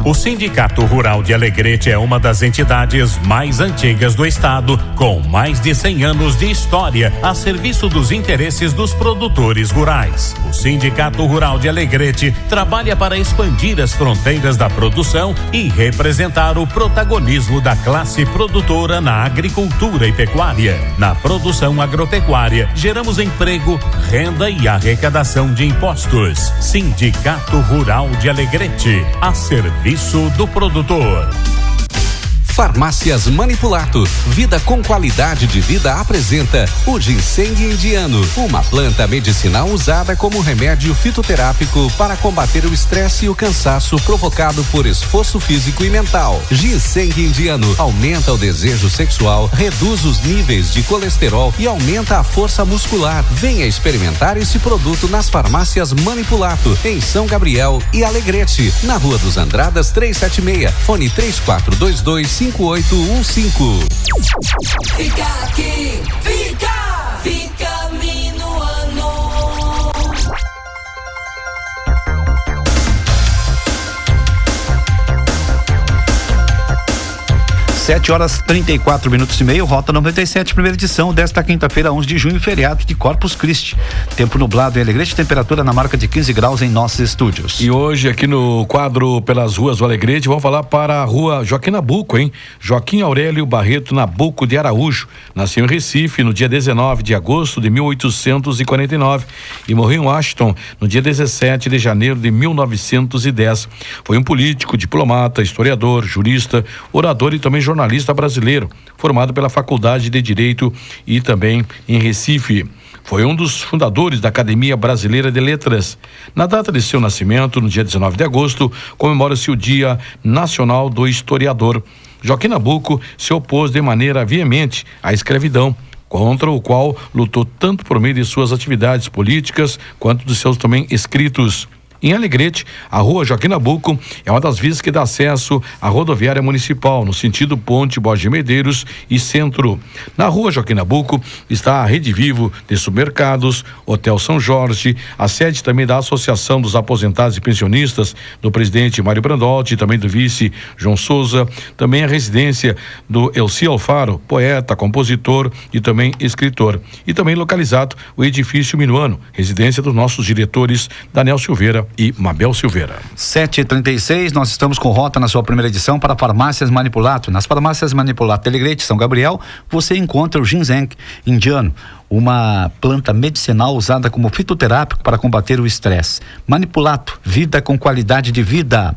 O Sindicato Rural de Alegrete é uma das entidades mais antigas do estado, com mais de 100 anos de história a serviço dos interesses dos produtores rurais. O Sindicato Rural de Alegrete trabalha para expandir as fronteiras da produção e representar o protagonismo da classe produtora na agricultura e pecuária. Na produção agropecuária, geramos emprego, renda e arrecadação de impostos. Sindicato Rural de Alegrete, a serviço do produtor. Farmácias Manipulato, vida com qualidade de vida apresenta o ginseng indiano, uma planta medicinal usada como remédio fitoterápico para combater o estresse e o cansaço provocado por esforço físico e mental. Ginseng indiano aumenta o desejo sexual, reduz os níveis de colesterol e aumenta a força muscular. Venha experimentar esse produto nas farmácias Manipulato, em São Gabriel e Alegrete, na Rua dos Andradas 376, fone 3422 5815. Fica aqui, fica Minuano. 7h34 Rota 97, primeira edição desta quinta-feira, 11 de junho, feriado de Corpus Christi. Tempo nublado em Alegrete, temperatura na marca de 15 graus em nossos estúdios. E hoje aqui no quadro Pelas Ruas do Alegrete, vamos falar para a rua Joaquim Nabuco, hein? Joaquim Aurélio Barreto Nabuco de Araújo. Nasceu em Recife no dia 19 de agosto de 1849 e morreu em Washington no dia 17 de janeiro de 1910. Foi um político, diplomata, historiador, jurista, orador e também jornalista brasileiro, formado pela Faculdade de Direito e também em Recife. Foi um dos fundadores da Academia Brasileira de Letras. Na data de seu nascimento, no dia 19 de agosto, comemora-se o Dia Nacional do Historiador. Joaquim Nabuco se opôs de maneira veemente à escravidão, contra o qual lutou tanto por meio de suas atividades políticas quanto de seus também escritos. Em Alegrete, a rua Joaquim Nabuco é uma das vias que dá acesso à rodoviária municipal, no sentido Ponte Borges de Medeiros e Centro. Na rua Joaquim Nabuco está a Rede Vivo de Supermercados, Hotel São Jorge, a sede também da Associação dos Aposentados e Pensionistas, do presidente Mário Brandolti e também do vice João Souza, também a residência do Elci Alfaro, poeta, compositor e também escritor. E também localizado o edifício Minuano, residência dos nossos diretores Daniel Silveira e Mabel Silveira. 7h36, nós estamos com Rota na sua primeira edição para Farmácias Manipulato. Nas Farmácias Manipulato Alegrete, São Gabriel, você encontra o ginseng indiano, uma planta medicinal usada como fitoterápico para combater o estresse. Manipulato, vida com qualidade de vida.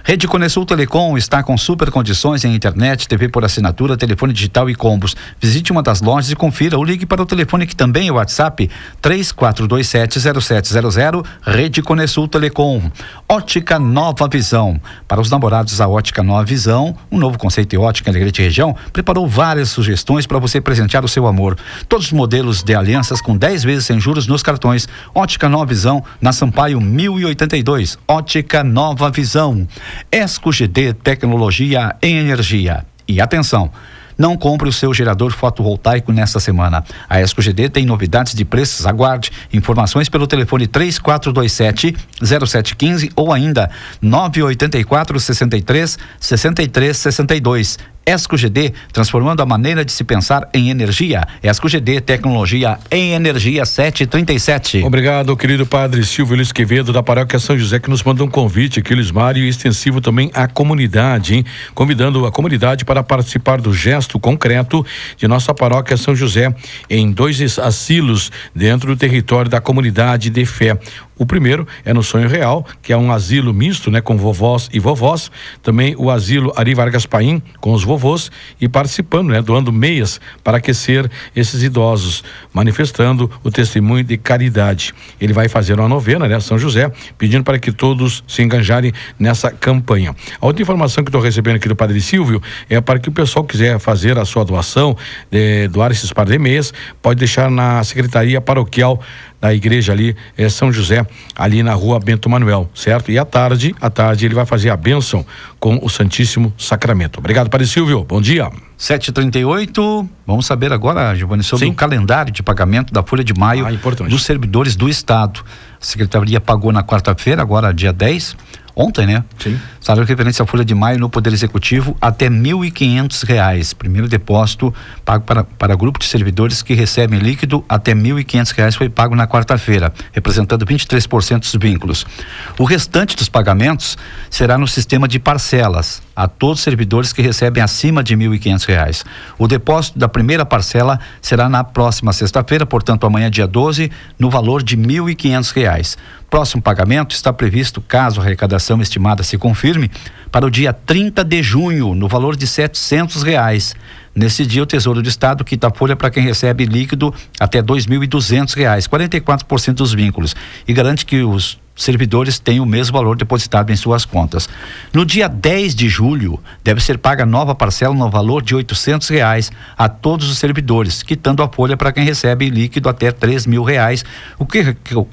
Rede Conesul Telecom está com super condições em internet, TV por assinatura, telefone digital e combos. Visite uma das lojas e confira ou ligue para o telefone que também é o WhatsApp 34270700. Rede Conesul Telecom. Ótica Nova Visão. Para os namorados, a Ótica Nova Visão, um novo conceito de ótica em Alegrete região, preparou várias sugestões para você presentear o seu amor. Todos os modelos de alianças com 10 vezes sem juros nos cartões. Ótica Nova Visão, na Sampaio 1082. Ótica Nova Visão. Esco GD, tecnologia em energia. E atenção, não compre o seu gerador fotovoltaico nesta semana. A Esco GD tem novidades de preços, aguarde. Informações pelo telefone 3427-0715 ou ainda 984-63-6362. Esco GD, transformando a maneira de se pensar em energia. Esco GD, tecnologia em energia. 7h37. Obrigado, querido padre Silvio Luiz Quevedo, da Paróquia São José, que nos manda um convite aqui, Lismário, e extensivo também à comunidade, hein? Convidando a comunidade para participar do gesto concreto de nossa Paróquia São José em 2 asilos dentro do território da comunidade de fé. O primeiro é no Sonho Real, que é um asilo misto, né, com vovós e vovós. Também o asilo Ari Vargas Paim, com os vovôs, e participando, né, doando meias para aquecer esses idosos, manifestando o testemunho de caridade. Ele vai fazer uma novena, né, São José, pedindo para que todos se engajarem nessa campanha. A outra informação que estou recebendo aqui do Padre Silvio é para que o pessoal quiser fazer a sua doação, doar esses par de meias, pode deixar na Secretaria Paroquial da igreja ali, São José, ali na rua Bento Manuel, certo? E à tarde ele vai fazer a bênção com o Santíssimo Sacramento. Obrigado, Padre Silvio, bom dia. 7h38, vamos saber agora, Giovanni, sobre o calendário de pagamento da folha de maio dos servidores do Estado. A Secretaria pagou na quarta-feira, agora dia 10, ontem, né? Sim. Salário referente à folha de maio no Poder Executivo até R$ 1.500. Primeiro depósito pago para grupo de servidores que recebem líquido até R$ 1.500 foi pago na quarta-feira, representando 23% dos vínculos. O restante dos pagamentos será no sistema de parcelas a todos os servidores que recebem acima de R$ 1.500. O depósito da primeira parcela será na próxima sexta-feira, portanto amanhã dia 12, no valor de R$ 1.500. Próximo pagamento está previsto, caso a arrecadação estimada se confirme, para o dia 30 de junho, no valor de R$ 700. Nesse dia, o Tesouro do Estado quita a folha para quem recebe líquido até R$ 2.200, 44% dos vínculos, e garante que os servidores têm o mesmo valor depositado em suas contas. No dia 10 de julho, deve ser paga nova parcela no valor de R$ 800 a todos os servidores, quitando a folha para quem recebe líquido até R$ 3.000,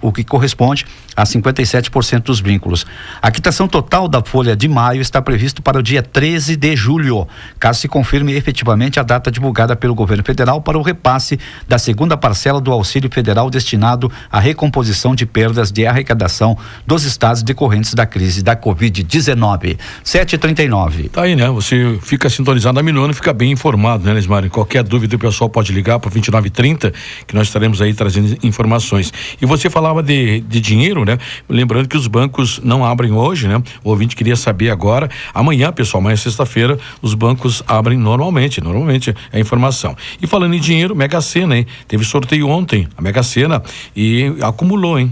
o que corresponde a 57% dos vínculos. A quitação total da folha de maio está previsto para o dia 13 de julho, caso se confirme efetivamente a data divulgada pelo governo federal para o repasse da segunda parcela do auxílio federal destinado à recomposição de perdas de arrecadação dos estados decorrentes da crise da Covid-19. 7h39. Tá aí, né? Você fica sintonizado na Minuano e fica bem informado, né, Lismar? Qualquer dúvida o pessoal pode ligar para 2930, que nós estaremos aí trazendo informações. E você falava de dinheiro, né? Lembrando que os bancos não abrem hoje, né? O ouvinte queria saber agora. Amanhã, pessoal, amanhã sexta-feira, os bancos abrem normalmente é a informação. E falando em dinheiro, Mega Sena, hein? Teve sorteio ontem, a Mega Sena, e acumulou, hein?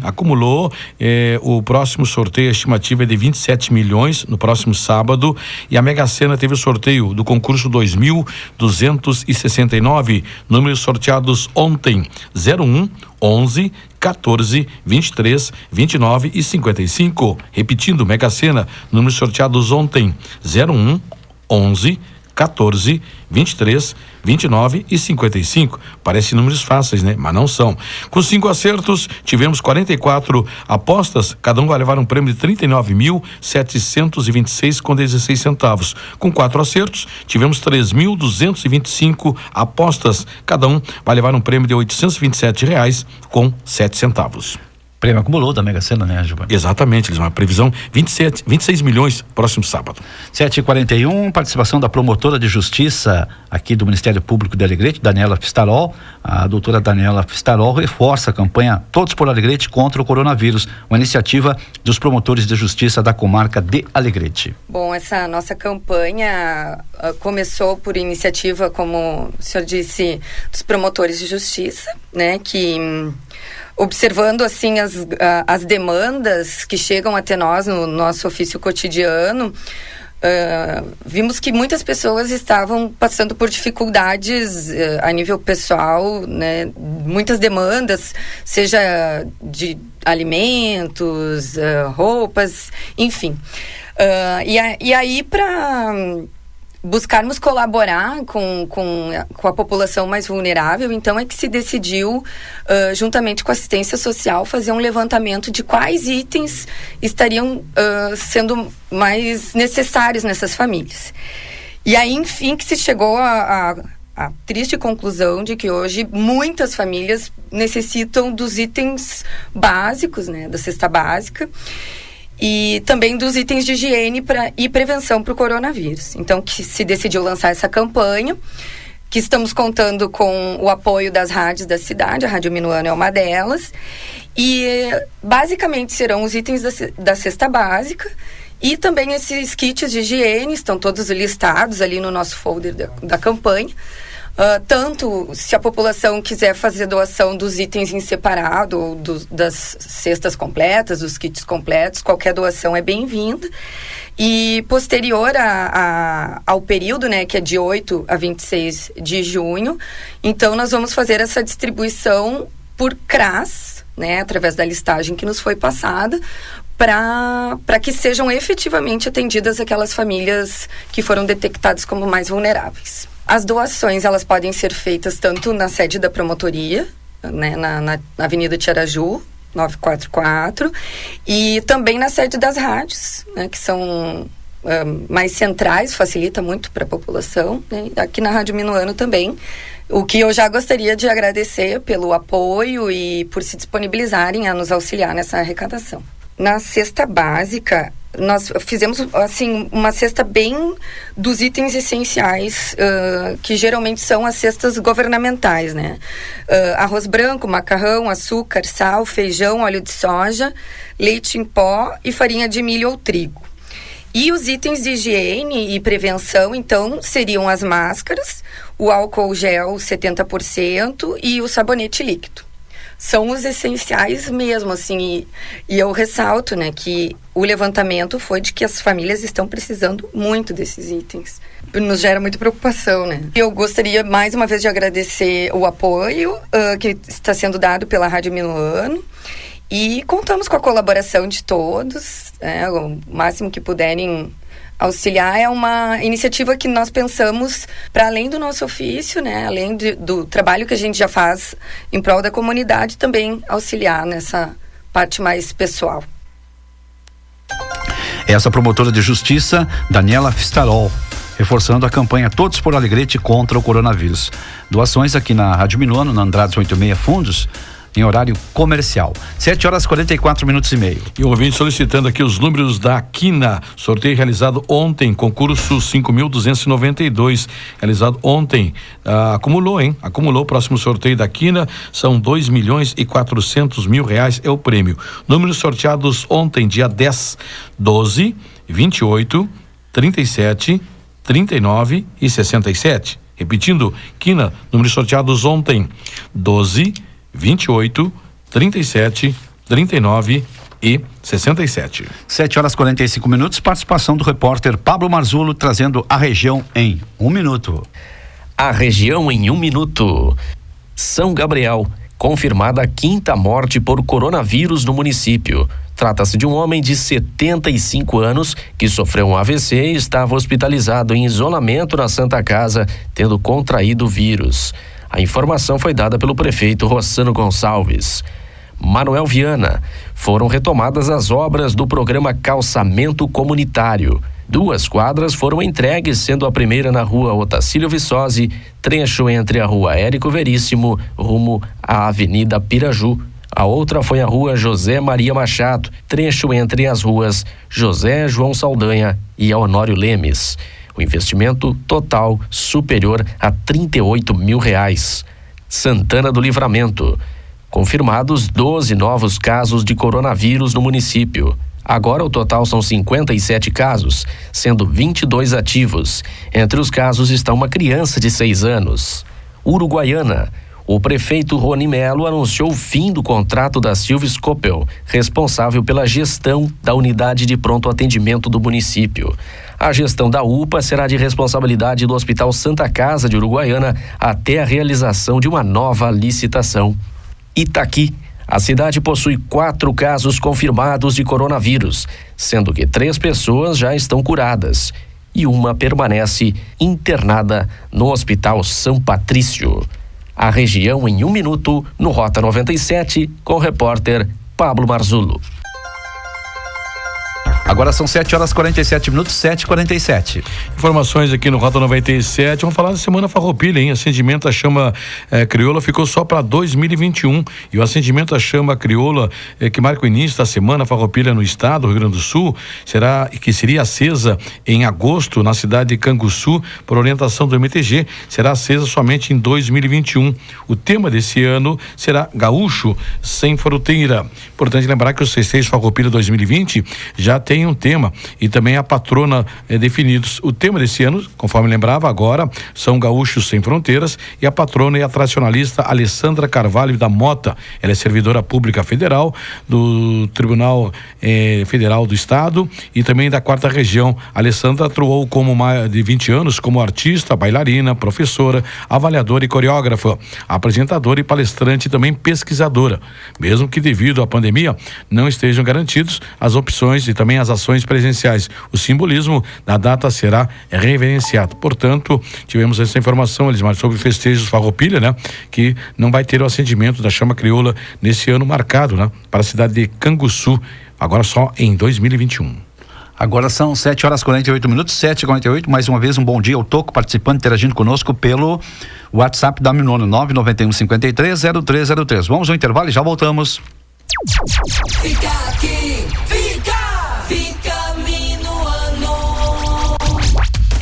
O próximo sorteio, a estimativa é de 27 milhões no próximo sábado, e a Mega Sena teve o sorteio do concurso 2.269, números sorteados ontem: 01, 11, 14, 23, 29 e 55. Repetindo, Mega Sena, números sorteados ontem: 01, 11, 14, 23, 29 e 55. Parecem números fáceis, né? Mas não são. Com 5 acertos, tivemos 44 apostas, cada um vai levar um prêmio de 39.726,16. Com 4 acertos, tivemos 3.225 apostas, cada um vai levar um prêmio de R$ 827,07. Prêmio acumulou da Mega Sena, né, Giovanni? Exatamente, eles uma previsão 26 milhões próximo sábado. 7h41, participação da promotora de justiça aqui do Ministério Público de Alegrete, Daniela Fistarol. A doutora Daniela Fistarol reforça a campanha Todos por Alegrete contra o coronavírus, uma iniciativa dos promotores de justiça da comarca de Alegrete. Bom, essa nossa campanha começou por iniciativa, como o senhor disse, dos promotores de justiça, né, que observando assim as demandas que chegam até nós no nosso ofício cotidiano, vimos que muitas pessoas estavam passando por dificuldades a nível pessoal, né? Muitas demandas, seja de alimentos, roupas, enfim. E aí, para buscarmos colaborar com a população mais vulnerável, então é que se decidiu, juntamente com a assistência social, fazer um levantamento de quais itens estariam sendo mais necessários nessas famílias. E aí, enfim, que se chegou a triste conclusão de que hoje muitas famílias necessitam dos itens básicos, né, da cesta básica, e também dos itens de higiene e prevenção para o coronavírus. Então, que se decidiu lançar essa campanha, que estamos contando com o apoio das rádios da cidade, a Rádio Minuano é uma delas, e basicamente serão os itens da cesta básica e também esses kits de higiene, estão todos listados ali no nosso folder da campanha. Tanto se a população quiser fazer doação dos itens em separado, ou das cestas completas, dos kits completos, qualquer doação é bem-vinda. E posterior ao período, né, que é de 8 a 26 de junho, então nós vamos fazer essa distribuição por CRAS, né, através da listagem que nos foi passada, para que sejam efetivamente atendidas aquelas famílias que foram detectadas como mais vulneráveis. As doações, elas podem ser feitas tanto na sede da promotoria, né, na Avenida Tiaraju, 944, e também na sede das rádios, né, que são mais centrais, facilita muito para a população, né, aqui na Rádio Minuano também, o que eu já gostaria de agradecer pelo apoio e por se disponibilizarem a nos auxiliar nessa arrecadação. Na cesta básica, nós fizemos assim uma cesta bem dos itens essenciais, que geralmente são as cestas governamentais, né? Arroz branco, macarrão, açúcar, sal, feijão, óleo de soja, leite em pó e farinha de milho ou trigo. E os itens de higiene e prevenção, então, seriam as máscaras, o álcool gel 70% e o sabonete líquido. São os essenciais mesmo, assim, e eu ressalto, né, que o levantamento foi de que as famílias estão precisando muito desses itens. Nos gera muita preocupação, né? Eu gostaria, mais uma vez, de agradecer o apoio que está sendo dado pela Rádio Minuano. E contamos com a colaboração de todos, o máximo que puderem auxiliar. É uma iniciativa que nós pensamos para além do nosso ofício, né? Além do trabalho que a gente já faz em prol da comunidade, também auxiliar nessa parte mais pessoal. Essa promotora de justiça, Daniela Fistarol, reforçando a campanha Todos por Alegrete contra o coronavírus. Doações aqui na Rádio Minuano, na Andrade 86 Fundos, em horário comercial. 7h44 E o ouvinte solicitando aqui os números da Quina, sorteio realizado ontem, concurso 5.292, realizado ontem, acumulou, hein? Acumulou o próximo sorteio da Quina, são 2.400.000 reais é o prêmio. Números sorteados ontem, dia 10, 12, 28, 37, 39 e 67. Repetindo, Quina, números sorteados ontem, 12, 28, 37, 39 e 67. 7h45, participação do repórter Pablo Marzullo trazendo a região em 1 minuto. A região em 1 minuto. São Gabriel, confirmada a 5ª morte por coronavírus no município. Trata-se de um homem de 75 anos que sofreu um AVC e estava hospitalizado em isolamento na Santa Casa, tendo contraído o vírus. A informação foi dada pelo prefeito Rossano Gonçalves. Manuel Viana, foram retomadas as obras do programa Calçamento Comunitário. 2 quadras foram entregues, sendo a primeira na rua Otacílio Viçosi, trecho entre a rua Érico Veríssimo, rumo à Avenida Piraju. A outra foi a rua José Maria Machado, trecho entre as ruas José João Saldanha e Honório Lemes. O investimento total superior a R$38 mil. Santana do Livramento. Confirmados 12 novos casos de coronavírus no município. Agora o total são 57 casos, sendo 22 ativos. Entre os casos está uma criança de 6 anos. Uruguaiana. O prefeito Rony Melo anunciou o fim do contrato da Silves Coppel, responsável pela gestão da unidade de pronto atendimento do município. A gestão da UPA será de responsabilidade do Hospital Santa Casa de Uruguaiana até a realização de uma nova licitação. Itaqui. A cidade possui 4 casos confirmados de coronavírus, sendo que 3 pessoas já estão curadas e uma permanece internada no Hospital São Patrício. A região em 1 minuto, no Rota 97, com o repórter Pablo Marzullo. Agora são 7h47, 7h47. Informações aqui no Rota 97. Vamos falar da Semana Farroupilha, hein? Acendimento à chama crioula ficou só para 2021. E o acendimento à chama crioula, que marca o início da Semana Farroupilha no estado do Rio Grande do Sul, seria acesa em agosto na cidade de Canguçu, por orientação do MTG, será acesa somente em 2021. O tema desse ano será Gaúcho Sem Fronteira. Importante lembrar que os festejos Farroupilha 2020 já tem um tema e também a patrona definidos. O tema desse ano, conforme lembrava agora, são Gaúchos Sem Fronteiras, e a patrona é a tradicionalista Alessandra Carvalho da Mota. Ela é servidora pública federal do Tribunal Federal do Estado e também da 4ª Região. Alessandra atuou como mais de 20 anos como artista, bailarina, professora, avaliadora e coreógrafa, apresentadora e palestrante e também pesquisadora. Mesmo que devido à pandemia não estejam garantidos as opções e também as ações presenciais. O simbolismo da data será reverenciado. Portanto, tivemos essa informação, Elismar, sobre festejos Farroupilha, né? Que não vai ter o acendimento da chama crioula nesse ano marcado, né? Para a cidade de Canguçu, agora só em 2021. Agora são 7h48, 7h48. Mais uma vez, um bom dia ao Toco, participando, interagindo conosco pelo WhatsApp da Minuano, 991530303. Vamos ao intervalo e já voltamos. Fica aqui, fica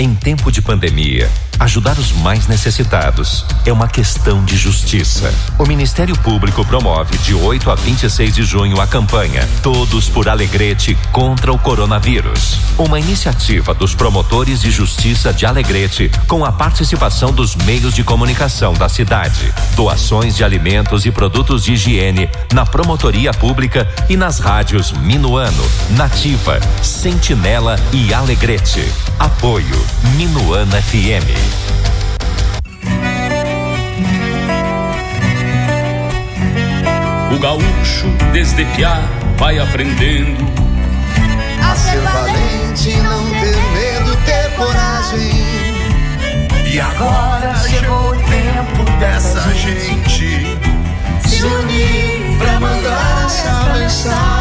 Em tempo de pandemia, ajudar os mais necessitados é uma questão de justiça. O Ministério Público promove de 8 a 26 de junho a campanha Todos por Alegrete contra o coronavírus. Uma iniciativa dos promotores de justiça de Alegrete com a participação dos meios de comunicação da cidade. Doações de alimentos e produtos de higiene na Promotoria Pública e nas rádios Minuano, Nativa, Sentinela e Alegrete. Apoio Minuana FM. O gaúcho desde piá vai aprendendo a ser valente, não ter medo, ter coragem. E agora chegou o tempo dessa gente se unir pra mandar essa mensagem.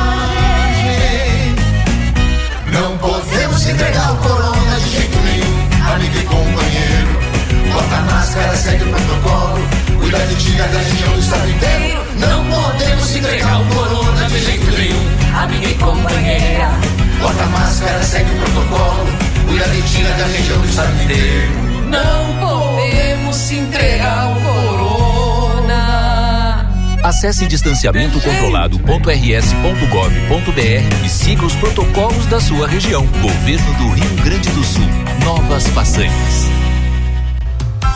Não podemos entregar o corona de jeito nenhum, amigo e companheiro. Bota a máscara, segue o protocolo, cuida de ti, da região do estado inteiro. Não podemos entregar o corona de jeito nenhum, amiga e companheira. Bota a máscara, segue o protocolo, cuida de ti, da região do estado inteiro. Não podemos entregar o corona. Acesse distanciamentocontrolado.rs.gov.br e siga os protocolos da sua região. Governo do Rio Grande do Sul. Novas façanhas.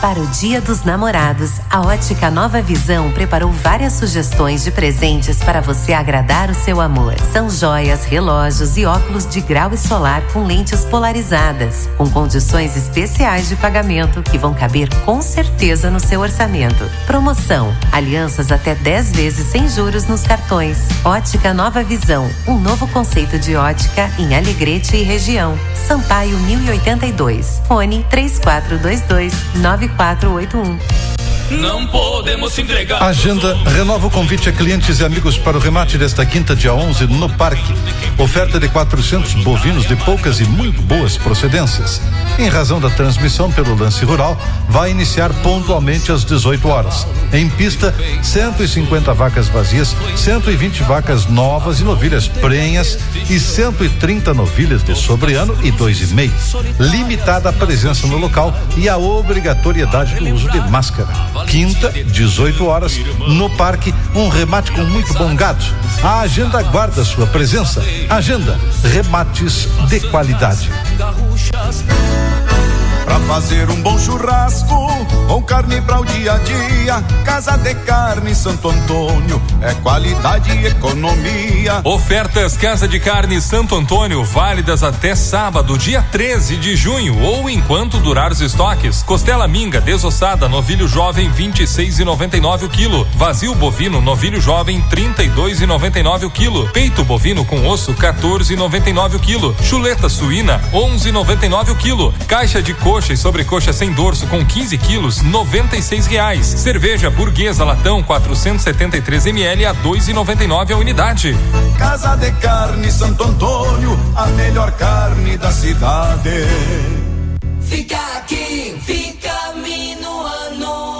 Para o Dia dos Namorados, a Ótica Nova Visão preparou várias sugestões de presentes para você agradar o seu amor. São joias, relógios e óculos de grau e solar com lentes polarizadas, com condições especiais de pagamento que vão caber com certeza no seu orçamento. Promoção: alianças até 10 vezes sem juros nos cartões. Ótica Nova Visão, um novo conceito de ótica em Alegrete e região. Sampaio 1082. Fone 3422-9481. Não podemos entregar. Agenda renova o convite a clientes e amigos para o remate desta quinta, dia 11, no Parque. Oferta de 400 bovinos de poucas e muito boas procedências. Em razão da transmissão pelo lance rural, vai iniciar pontualmente às 18 horas. Em pista, 150 vacas vazias, 120 vacas novas e novilhas prenhas e 130 novilhas de sobreano e 2,5. Limitada a presença no local e a obrigatoriedade do uso de máscara. Quinta, 18 horas, no Parque, um remate com muito bom gado. A agenda aguarda sua presença. Agenda, remates de qualidade. Pra fazer um bom churrasco, com carne pra o dia a dia, Casa de Carne Santo Antônio, é qualidade e economia. Ofertas Casa de Carne Santo Antônio, válidas até sábado, dia 13 de junho, ou enquanto durar os estoques. Costela minga desossada, novilho jovem, 26,99 o quilo. Vazio bovino, novilho jovem, 32,99 o quilo. Peito bovino com osso, 14,99 o quilo. Chuleta suína, 11,99 o quilo. Caixa de coxa e sobrecoxa sem dorso com 15 quilos, R$96. Cerveja burguesa latão 473 ml a R$2,99 a unidade. Casa de Carne Santo Antônio, a melhor carne da cidade. Fica aqui, fica Minuano.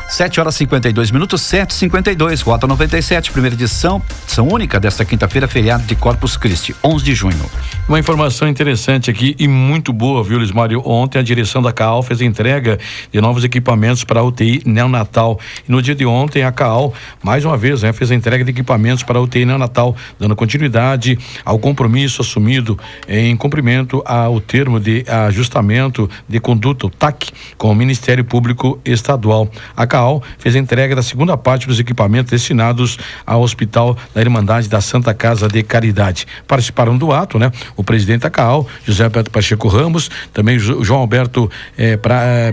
7h52, 7h52, Rota 97, primeira edição única desta quinta-feira, feriado de Corpus Christi, 11 de junho. Uma informação interessante aqui e muito boa, viu, Luiz Mário? Ontem a direção da CAAL fez a entrega de novos equipamentos para a UTI neonatal. E no dia de ontem a CAAL, mais uma vez, fez a entrega de equipamentos para a UTI neonatal, dando continuidade ao compromisso assumido em cumprimento ao termo de ajustamento de conduta, o TAC, com o Ministério Público Estadual. A CAAL fez a entrega da segunda parte dos equipamentos destinados ao Hospital da Irmandade da Santa Casa de Caridade. Participaram do ato, o presidente da CAAL, José Alberto Pacheco Ramos, também João Alberto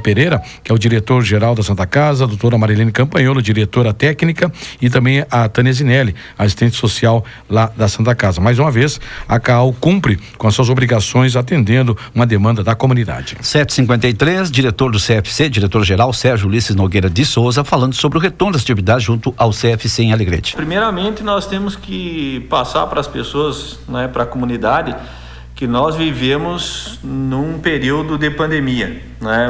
Pereira, que é o diretor-geral da Santa Casa, a doutora Marilene Campanholo, diretora técnica, e também a Tânia Zinelli, assistente social lá da Santa Casa. Mais uma vez, a CAAL cumpre com as suas obrigações atendendo uma demanda da comunidade. 7h53, diretor do CFC, diretor-geral Sérgio Ulisses Nogueira de Souza, falando sobre o retorno das atividades junto ao CFC em Alegrete. Primeiramente, nós temos que passar para as pessoas, para a comunidade, que nós vivemos num período de pandemia,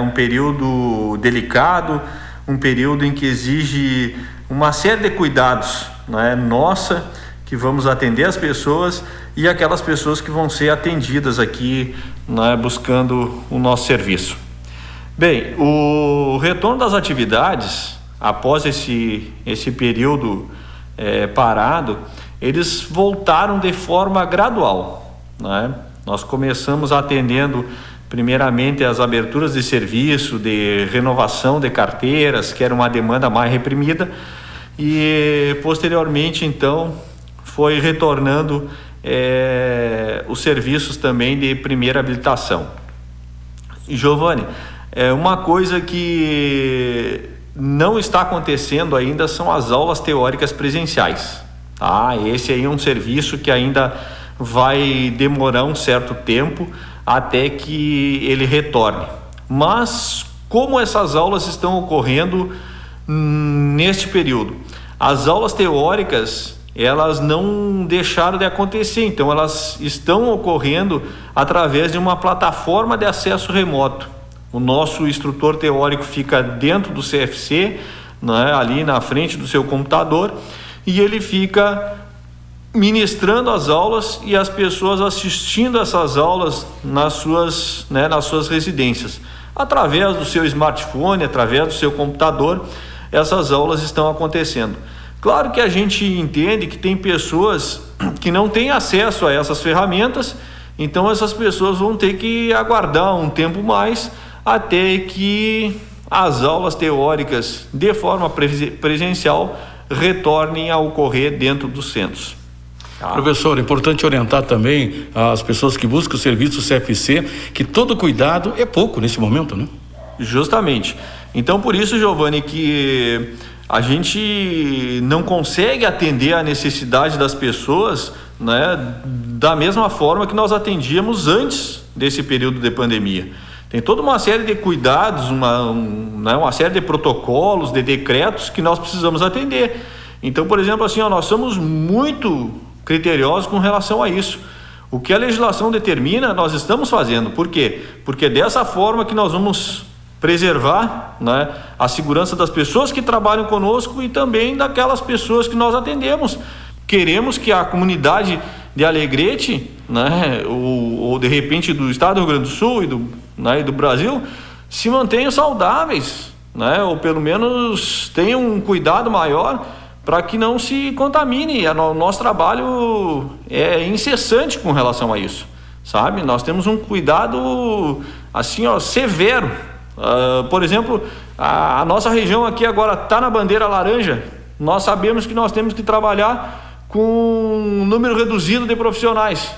um período delicado, um período em que exige uma série de cuidados, nossa que vamos atender as pessoas e aquelas pessoas que vão ser atendidas aqui, né, buscando o nosso serviço. Bem, o retorno das atividades, após esse período parado, eles voltaram de forma gradual, né? Nós começamos atendendo primeiramente as aberturas de serviço, de renovação de carteiras, que era uma demanda mais reprimida, e posteriormente então foi retornando os serviços também de primeira habilitação. E Giovanni, uma coisa que não está acontecendo ainda são as aulas teóricas presenciais, tá? Esse aí é um serviço que ainda vai demorar um certo tempo até que ele retorne. Mas como essas aulas estão ocorrendo neste período? As aulas teóricas, elas não deixaram de acontecer, então elas estão ocorrendo através de uma plataforma de acesso remoto. O nosso instrutor teórico fica dentro do CFC, né, ali na frente do seu computador, e ele fica ministrando as aulas e as pessoas assistindo essas aulas nas suas residências. Através do seu smartphone, através do seu computador, essas aulas estão acontecendo. Claro que a gente entende que tem pessoas que não têm acesso a essas ferramentas, então essas pessoas vão ter que aguardar um tempo mais até que as aulas teóricas de forma presencial retornem a ocorrer dentro dos centros. Professor, é importante orientar também as pessoas que buscam o serviço CFC que todo cuidado é pouco nesse momento, né? Justamente. Então, por isso, Giovanni, que a gente não consegue atender a necessidade das pessoas, né, da mesma forma que nós atendíamos antes desse período de pandemia. Tem toda uma série de cuidados, uma série de protocolos, de decretos que nós precisamos atender. Então, por exemplo, assim, nós somos muito criteriosos com relação a isso. O que a legislação determina, nós estamos fazendo. Por quê? Porque é dessa forma que nós vamos preservar, né, a segurança das pessoas que trabalham conosco e também daquelas pessoas que nós atendemos. Queremos que a comunidade de Alegrete, né, ou de repente do estado do Rio Grande do Sul e do Brasil, se mantenham saudáveis, né, ou pelo menos tenham um cuidado maior para que não se contamine. O nosso trabalho é incessante com relação a isso, sabe? Nós temos um cuidado assim, severo. Por exemplo, a nossa região aqui agora está na bandeira laranja. Nós sabemos que nós temos que trabalhar com um número reduzido de profissionais.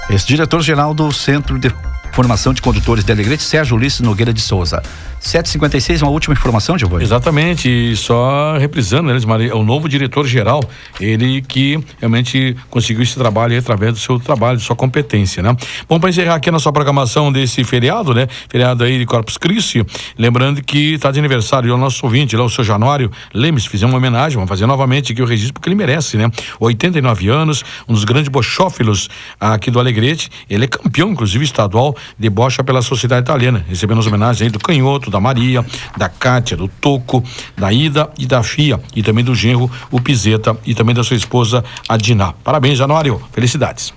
Esse diretor-geral do Centro de Formação de Condutores de Alegrete, Sérgio Ulisses Nogueira de Souza. 7h56, uma última informação, Giovanni? Exatamente, e só reprisando, é o novo diretor-geral, ele que realmente conseguiu esse trabalho aí, através do seu trabalho, de sua competência, né? Bom, para encerrar aqui a nossa programação desse feriado, né? Feriado aí de Corpus Christi, lembrando que está de aniversário o nosso ouvinte, lá o seu Januário Lemes, fizemos uma homenagem, vamos fazer novamente aqui o registro, porque ele merece, né? 89 anos, um dos grandes bochófilos aqui do Alegrete, ele é campeão, inclusive, estadual de bocha pela Sociedade Italiana, recebendo as homenagens aí do Canhoto, da Maria, da Cátia, do Toco, da Ida e da Fia, e também do genro, o Pizeta, e também da sua esposa, a Diná. Parabéns, Januário, felicidades.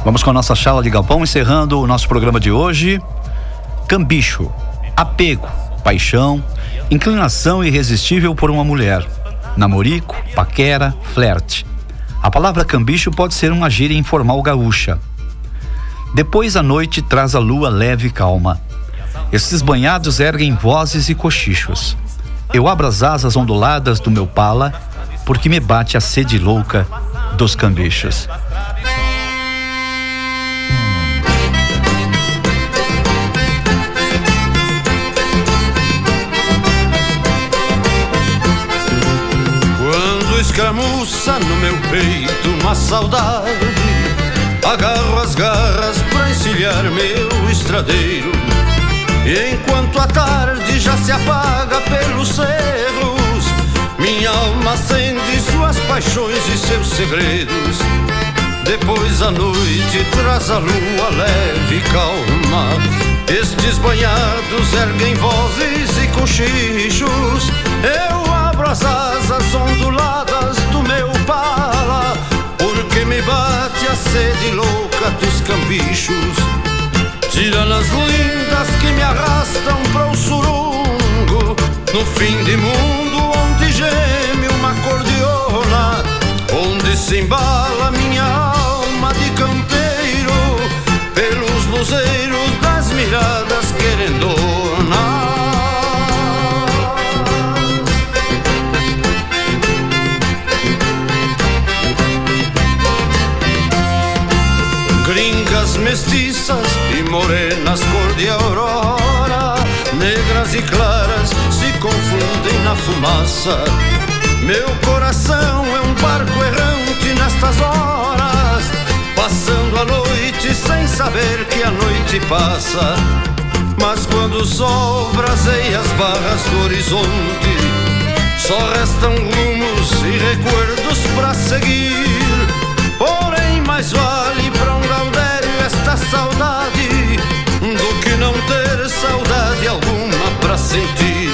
Vamos com a nossa chala de galpão, encerrando o nosso programa de hoje. Cambicho, apego, paixão, inclinação irresistível por uma mulher, namorico, paquera, flerte. A palavra cambicho pode ser uma gíria informal gaúcha. Depois a noite traz a lua leve e calma. Esses banhados erguem vozes e cochichos. Eu abro as asas onduladas do meu pala, porque me bate a sede louca dos cambichos. Escramuça no meu peito uma saudade, agarro as garras pra encilhar meu estradeiro, e enquanto a tarde já se apaga pelos cerros, minha alma acende suas paixões e seus segredos. Depois a noite traz a lua leve e calma. Estes banhados erguem vozes e cochichos. Eu abro as asas onduladas do meu pala, porque me bate a sede louca dos cambichos. Tiranas lindas que me arrastam para o surungo, no fim de mundo onde geme uma cordiona, onde se embala minha alma de campeiro, pelos luzeiros das miradas querendonas. Gringas mestiças e morenas cor de aurora, negras e claras se confundem na fumaça. Meu coração é um barco errante nestas horas, passando a noite sem saber que a noite passa. Mas quando o sol braseia as barras do horizonte, só restam rumos e recuerdos pra seguir. Porém mais vale pra um gaudério esta saudade do que não ter saudade alguma pra sentir.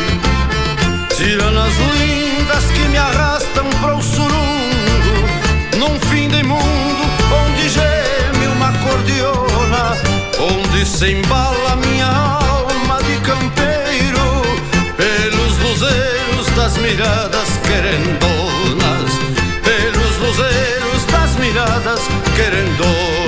Tiranas lindas que me arrastam para o surungo, num fim de mundo onde geme uma cordiona, onde se embala minha alma de campeiro, pelos luzeiros das miradas querendonas, pelos luzeiros das miradas querendonas.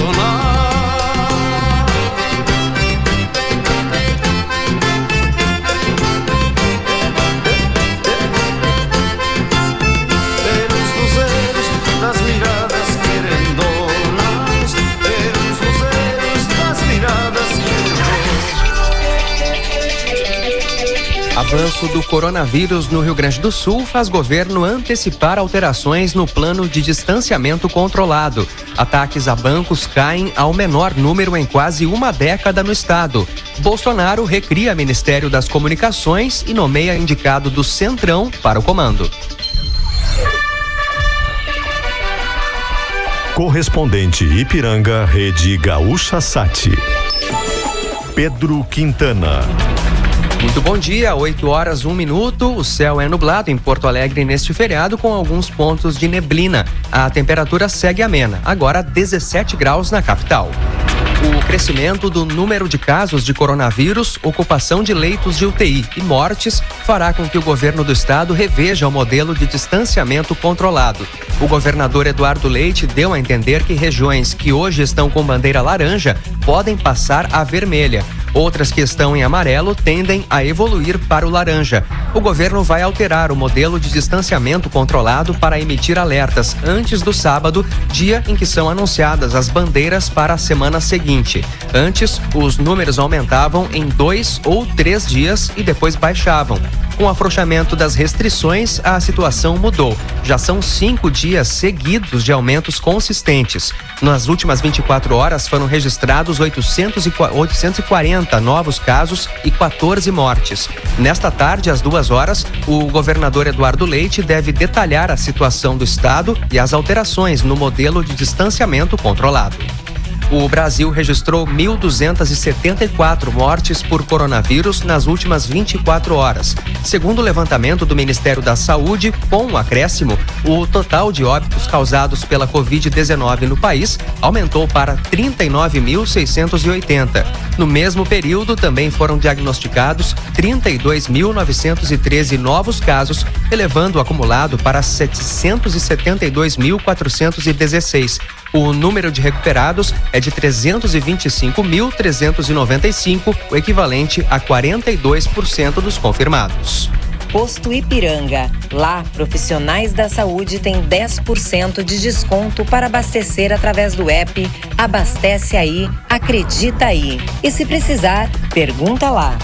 Avanço do coronavírus no Rio Grande do Sul faz governo antecipar alterações no plano de distanciamento controlado. Ataques a bancos caem ao menor número em quase uma década no estado. Bolsonaro recria Ministério das Comunicações e nomeia indicado do Centrão para o comando. Correspondente Ipiranga, Rede Gaúcha Sat. Pedro Quintana. Muito bom dia, 8h01. O céu é nublado em Porto Alegre neste feriado com alguns pontos de neblina. A temperatura segue amena, agora 17 graus na capital. O crescimento do número de casos de coronavírus, ocupação de leitos de UTI e mortes fará com que o governo do estado reveja o modelo de distanciamento controlado. O governador Eduardo Leite deu a entender que regiões que hoje estão com bandeira laranja podem passar a vermelha. Outras que estão em amarelo tendem a evoluir para o laranja. O governo vai alterar o modelo de distanciamento controlado para emitir alertas antes do sábado, dia em que são anunciadas as bandeiras para a semana seguinte. Antes, os números aumentavam em 2 ou 3 dias e depois baixavam. Com o afrouxamento das restrições, a situação mudou. Já são 5 dias seguidos de aumentos consistentes. Nas últimas 24 horas foram registrados 840 novos casos e 14 mortes. Nesta tarde, às 2h, o governador Eduardo Leite deve detalhar a situação do estado e as alterações no modelo de distanciamento controlado. O Brasil registrou 1.274 mortes por coronavírus nas últimas 24 horas. Segundo o levantamento do Ministério da Saúde, com um acréscimo, o total de óbitos causados pela Covid-19 no país aumentou para 39.680. No mesmo período, também foram diagnosticados 32.913 novos casos, elevando o acumulado para 772.416. O número de recuperados é de 325.395, o equivalente a 42% dos confirmados. Posto Ipiranga. Lá, profissionais da saúde têm 10% de desconto para abastecer através do app Abastece Aí, Acredita Aí. E se precisar, pergunta lá.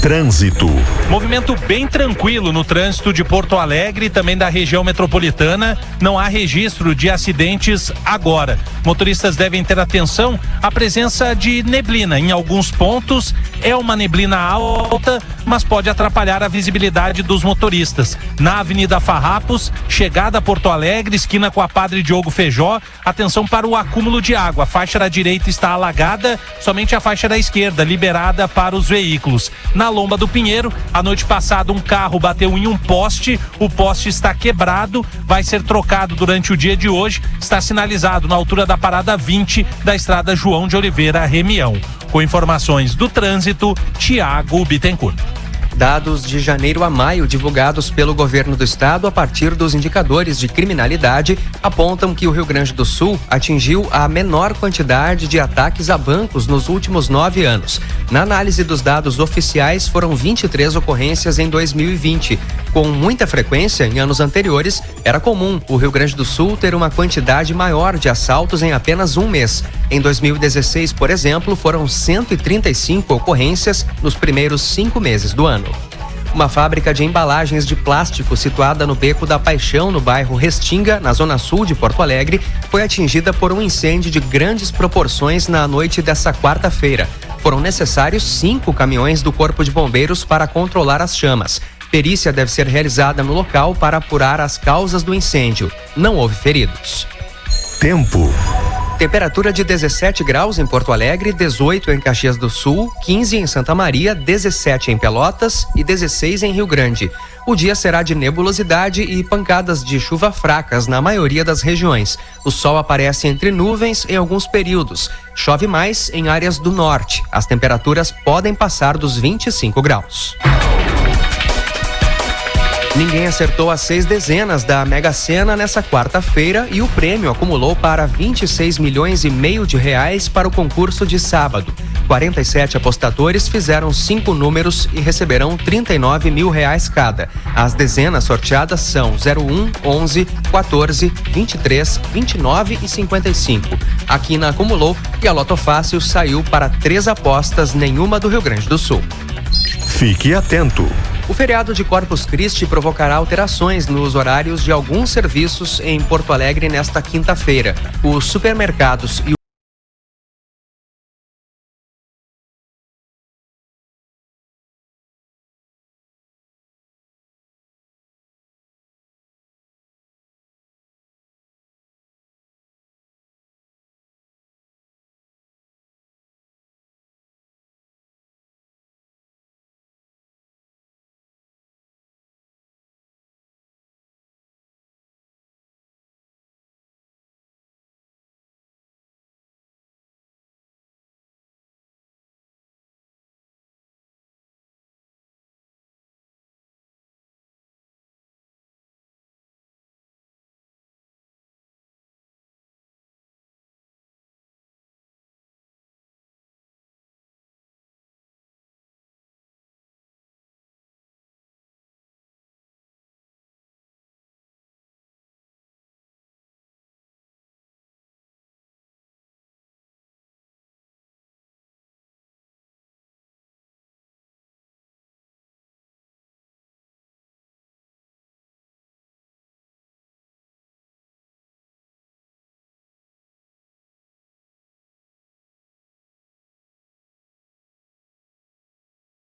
Trânsito. Movimento bem tranquilo no trânsito de Porto Alegre e também da região metropolitana. Não há registro de acidentes agora. Motoristas devem ter atenção à presença de neblina. Em alguns pontos é uma neblina alta, mas pode atrapalhar a visibilidade dos motoristas. Na Avenida Farrapos, chegada a Porto Alegre, esquina com a Padre Diogo Feijó, atenção para o acúmulo de água. A faixa da direita está alagada, somente a faixa da esquerda liberada para os veículos. Na Lomba do Pinheiro, a noite passada um carro bateu em um poste, o poste está quebrado, vai ser trocado durante o dia de hoje, está sinalizado na altura da parada 20 da estrada João de Oliveira Remião. Com informações do trânsito, Tiago Bittencourt. Dados de janeiro a maio divulgados pelo governo do estado a partir dos indicadores de criminalidade apontam que o Rio Grande do Sul atingiu a menor quantidade de ataques a bancos nos últimos 9 anos. Na análise dos dados oficiais, foram 23 ocorrências em 2020. Com muita frequência, em anos anteriores, era comum o Rio Grande do Sul ter uma quantidade maior de assaltos em apenas um mês. Em 2016, por exemplo, foram 135 ocorrências nos primeiros 5 meses do ano. Uma fábrica de embalagens de plástico situada no Beco da Paixão, no bairro Restinga, na zona sul de Porto Alegre, foi atingida por um incêndio de grandes proporções na noite dessa quarta-feira. Foram necessários 5 caminhões do Corpo de Bombeiros para controlar as chamas. Perícia deve ser realizada no local para apurar as causas do incêndio. Não houve feridos. Tempo. Temperatura de 17 graus em Porto Alegre, 18 em Caxias do Sul, 15 em Santa Maria, 17 em Pelotas e 16 em Rio Grande. O dia será de nebulosidade e pancadas de chuva fracas na maioria das regiões. O sol aparece entre nuvens em alguns períodos. Chove mais em áreas do norte. As temperaturas podem passar dos 25 graus. Ninguém acertou as 6 dezenas da Mega Sena nessa quarta-feira e o prêmio acumulou para 26 milhões e meio de reais para o concurso de sábado. 47 apostadores fizeram 5 números e receberão 39 mil reais cada. As dezenas sorteadas são 01, 11, 14, 23, 29 e 55. A Quina acumulou e a Loto Fácil saiu para 3 apostas, nenhuma do Rio Grande do Sul. Fique atento. O feriado de Corpus Christi provocará alterações nos horários de alguns serviços em Porto Alegre nesta quinta-feira. Os supermercados e